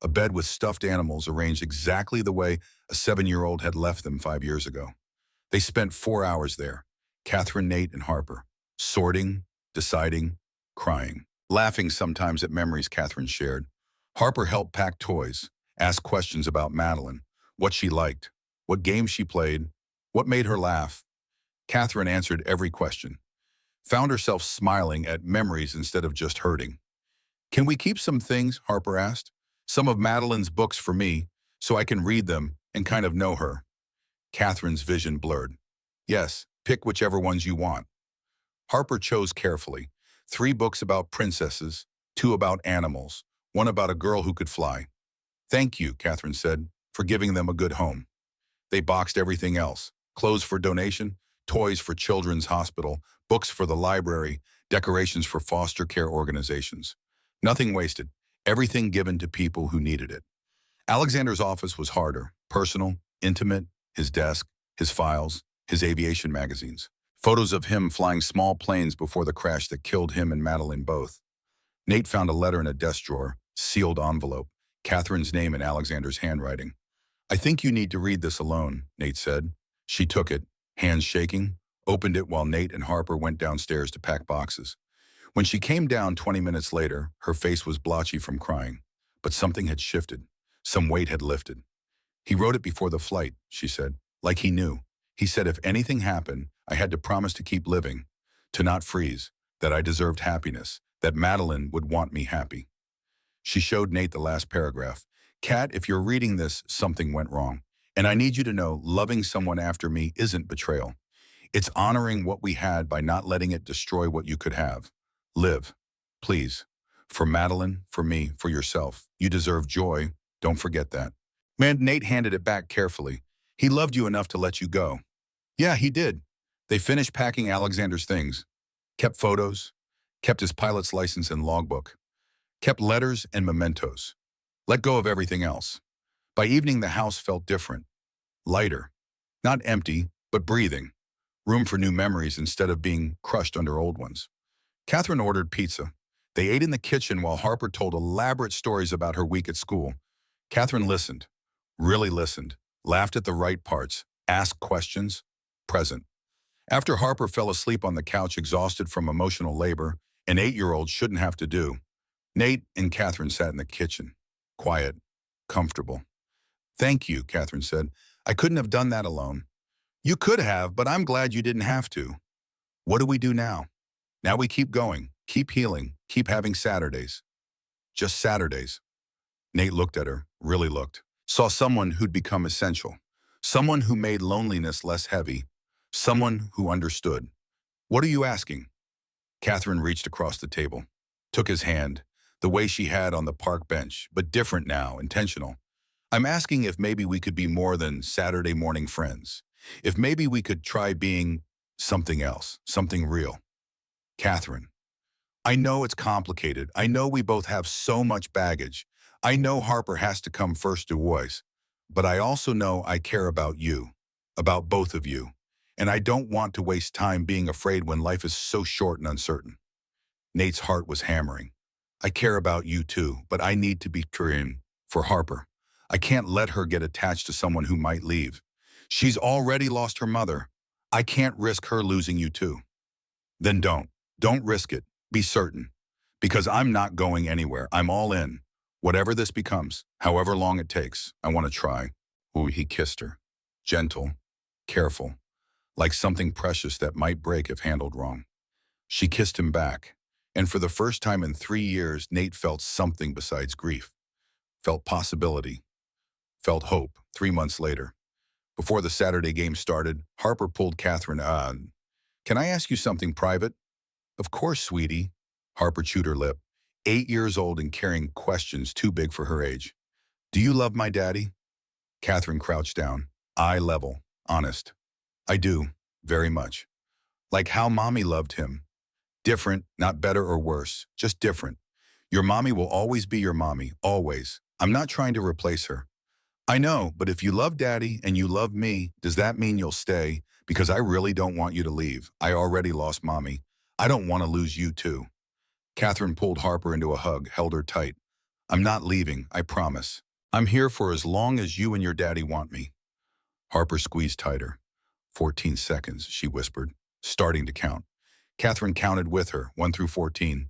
a bed with stuffed animals arranged exactly the way a 7-year-old had left them 5 years ago. They spent 4 hours there, Catherine, Nate, and Harper. Sorting, deciding, crying. Laughing sometimes at memories Catherine shared. Harper helped pack toys, ask questions about Madeline, what she liked, what games she played, what made her laugh. Catherine answered every question. Found herself smiling at memories instead of just hurting. Can we keep some things, Harper asked. Some of Madeline's books for me, so I can read them and kind of know her. Catherine's vision blurred. Yes, pick whichever ones you want. Harper chose carefully. 3 books about princesses, 2 about animals, 1 about a girl who could fly. Thank you, Catherine said, for giving them a good home. They boxed everything else. Clothes for donation, toys for children's hospital, books for the library, decorations for foster care organizations. Nothing wasted. Everything given to people who needed it. Alexander's office was harder, personal, intimate, his desk, his files, his aviation magazines. Photos of him flying small planes before the crash that killed him and Madeline both. Nate found a letter in a desk drawer, sealed envelope, Catherine's name in Alexander's handwriting. I think you need to read this alone, Nate said. She took it, hands shaking, opened it while Nate and Harper went downstairs to pack boxes. When she came down 20 minutes later, her face was blotchy from crying. But something had shifted. Some weight had lifted. He wrote it before the flight, she said, like he knew. He said if anything happened, I had to promise to keep living, to not freeze, that I deserved happiness, that Madeline would want me happy. She showed Nate the last paragraph. Kat, if you're reading this, something went wrong. And I need you to know loving someone after me isn't betrayal. It's honoring what we had by not letting it destroy what you could have. Live, please. For Madeline, for me, for yourself. You deserve joy. Don't forget that. Man, Nate handed it back carefully. He loved you enough to let you go. Yeah, he did. They finished packing Alexander's things. Kept photos. Kept his pilot's license and logbook. Kept letters and mementos. Let go of everything else. By evening, the house felt different. Lighter. Not empty, but breathing. Room for new memories instead of being crushed under old ones. Catherine ordered pizza. They ate in the kitchen while Harper told elaborate stories about her week at school. Catherine listened. Really listened. Laughed at the right parts. Asked questions. Present. After Harper fell asleep on the couch exhausted from emotional labor, an 8-year-old shouldn't have to do, Nate and Catherine sat in the kitchen. Quiet. Comfortable. Thank you, Catherine said. I couldn't have done that alone. You could have, but I'm glad you didn't have to. What do we do now? Now we keep going, keep healing, keep having Saturdays. Just Saturdays. Nate looked at her, really looked. Saw someone who'd become essential. Someone who made loneliness less heavy. Someone who understood. What are you asking? Catherine reached across the table. Took his hand, the way she had on the park bench, but different now, intentional. I'm asking if maybe we could be more than Saturday morning friends. If maybe we could try being something else, something real. Catherine, I know it's complicated. I know we both have so much baggage. I know Harper has to come first to voice. But I also know I care about you, about both of you. And I don't want to waste time being afraid when life is so short and uncertain. Nate's heart was hammering. I care about you too, but I need to be Korean for Harper. I can't let her get attached to someone who might leave. She's already lost her mother. I can't risk her losing you too. Then don't. Don't risk it. Be certain. Because I'm not going anywhere. I'm all in. Whatever this becomes, however long it takes, I want to try. Ooh, he kissed her. Gentle. Careful. Like something precious that might break if handled wrong. She kissed him back. And for the first time in 3 years, Nate felt something besides grief. Felt possibility. Felt hope 3 months later. Before the Saturday game started, Harper pulled Catherine on. Can I ask you something private? Of course, sweetie. Harper chewed her lip. 8 years old and carrying questions too big for her age. Do you love my daddy? Catherine crouched down. Eye level. Honest. I do. Very much. Like how mommy loved him. Different, not better or worse. Just different. Your mommy will always be your mommy. Always. I'm not trying to replace her. I know, but if you love daddy and you love me, does that mean you'll stay? Because I really don't want you to leave. I already lost mommy. I don't want to lose you too. Catherine pulled Harper into a hug, held her tight. I'm not leaving, I promise. I'm here for as long as you and your daddy want me. Harper squeezed tighter. 14 seconds, she whispered. starting to count. Catherine counted with her, 1 through 14,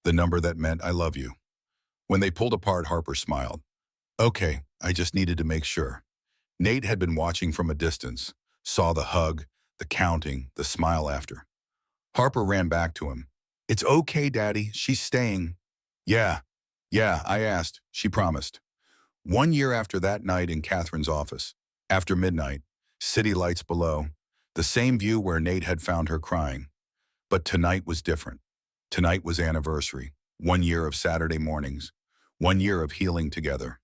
the number that meant I love you. When they pulled apart, Harper smiled. Okay, I just needed to make sure. Nate had been watching from a distance, saw the hug, the counting, the smile after. Harper ran back to him. It's okay, Daddy, she's staying. Yeah, I asked, she promised. 1 year after that night in Catherine's office, after midnight, city lights below, the same view where Nate had found her crying. But tonight was different. Tonight was anniversary. 1 year of Saturday mornings. 1 year of healing together.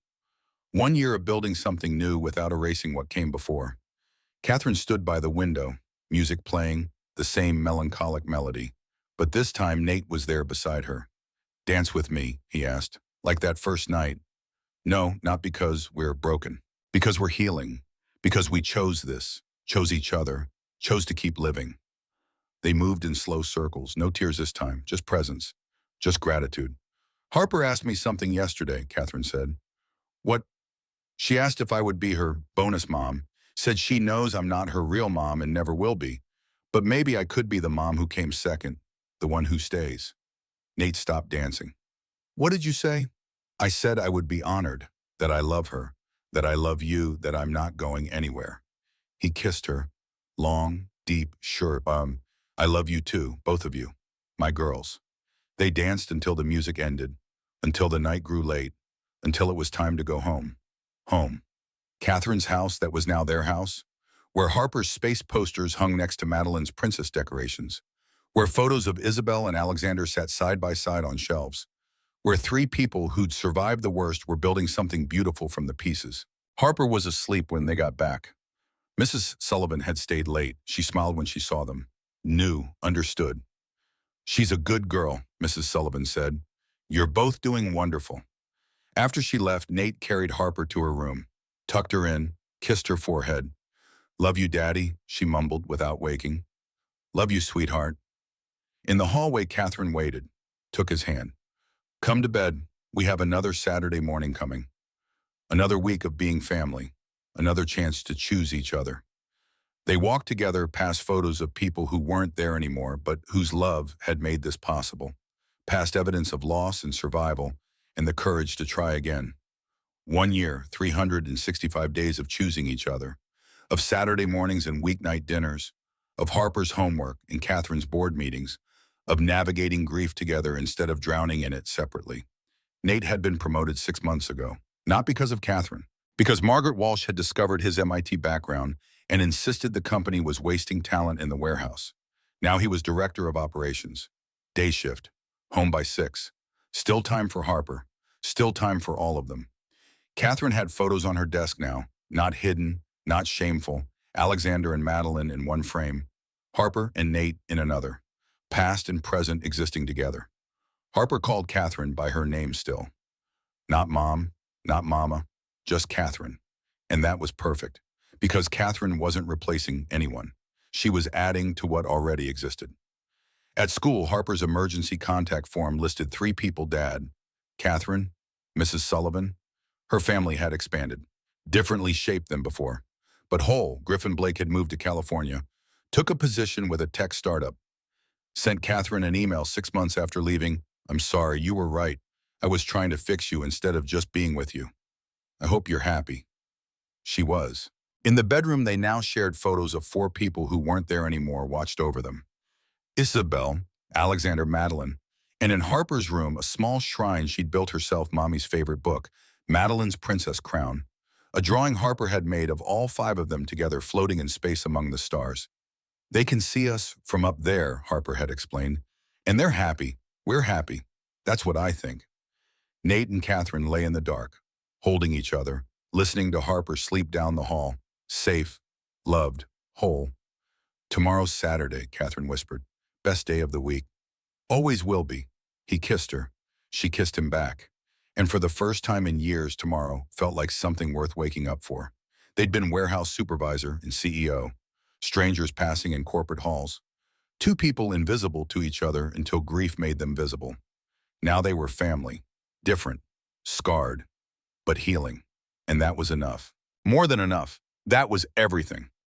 1 year of building something new without erasing what came before. Catherine stood by the window, music playing, the same melancholic melody. But this time Nate was there beside her. Dance with me, he asked, like that first night. No, not because we're broken. Because we're healing. Because we chose this, chose each other, chose to keep living. They moved in slow circles, no tears this time, just presence, just gratitude. Harper asked me something yesterday, Catherine said. What? She asked if I would be her bonus mom, said she knows I'm not her real mom and never will be, but maybe I could be the mom who came second, the one who stays. Nate stopped dancing. What did you say? I said I would be honored, that I love her, that I love you, that I'm not going anywhere. He kissed her, long, deep, sure. I love you too, both of you, my girls. They danced until the music ended, until the night grew late, until it was time to go home. Home. Catherine's house that was now their house, where Harper's space posters hung next to Madeline's princess decorations, where photos of Isabel and Alexander sat side by side on shelves, where three people who'd survived the worst were building something beautiful from the pieces. Harper was asleep when they got back. Mrs. Sullivan had stayed late. She smiled when she saw them. Knew, understood. She's a good girl, Mrs. Sullivan said. You're both doing wonderful. After she left, Nate carried Harper to her room, tucked her in, kissed her forehead. Love you, Daddy, she mumbled without waking. Love you, sweetheart. In the hallway, Catherine waited, took his hand. Come to bed. We have another Saturday morning coming. Another week of being family. Another chance to choose each other. They walked together past photos of people who weren't there anymore, but whose love had made this possible. Past evidence of loss and survival, and the courage to try again. 1 year, 365 days of choosing each other, of Saturday mornings and weeknight dinners, of Harper's homework and Catherine's board meetings, of navigating grief together instead of drowning in it separately. Nate had been promoted 6 months ago, not because of Catherine, because Margaret Walsh had discovered his MIT background and insisted the company was wasting talent in the warehouse. Now he was director of operations. Day shift, home by 6. Still time for Harper, still time for all of them. Catherine had photos on her desk now, not hidden, not shameful. Alexander and Madeline in one frame, Harper and Nate in another, past and present existing together. Harper called Catherine by her name still. Not Mom, not Mama, just Catherine. And that was perfect, because Catherine wasn't replacing anyone. She was adding to what already existed. At school, Harper's emergency contact form listed 3 people: Dad, Catherine, Mrs. Sullivan. Her family had expanded, differently shaped than before. But whole, Griffin Blake had moved to California, took a position with a tech startup, sent Catherine an email 6 months after leaving. I'm sorry, you were right. I was trying to fix you instead of just being with you. I hope you're happy. She was. In the bedroom, they now shared photos of 4 people who weren't there anymore, watched over them. Isabel, Alexander, Madeline, and in Harper's room, a small shrine she'd built herself, Mommy's favorite book, Madeline's Princess Crown, a drawing Harper had made of all 5 of them together floating in space among the stars. They can see us from up there, Harper had explained, and they're happy. We're happy. That's what I think. Nate and Catherine lay in the dark, holding each other, listening to Harper sleep down the hall, safe, loved, whole. Tomorrow's Saturday, Catherine whispered. Best day of the week. Always will be. He kissed her. She kissed him back. And for the first time in years, tomorrow felt like something worth waking up for. They'd been warehouse supervisor and CEO, strangers passing in corporate halls, 2 people invisible to each other until grief made them visible. Now they were family, different, scarred, but healing. And that was enough. More than enough. That was everything.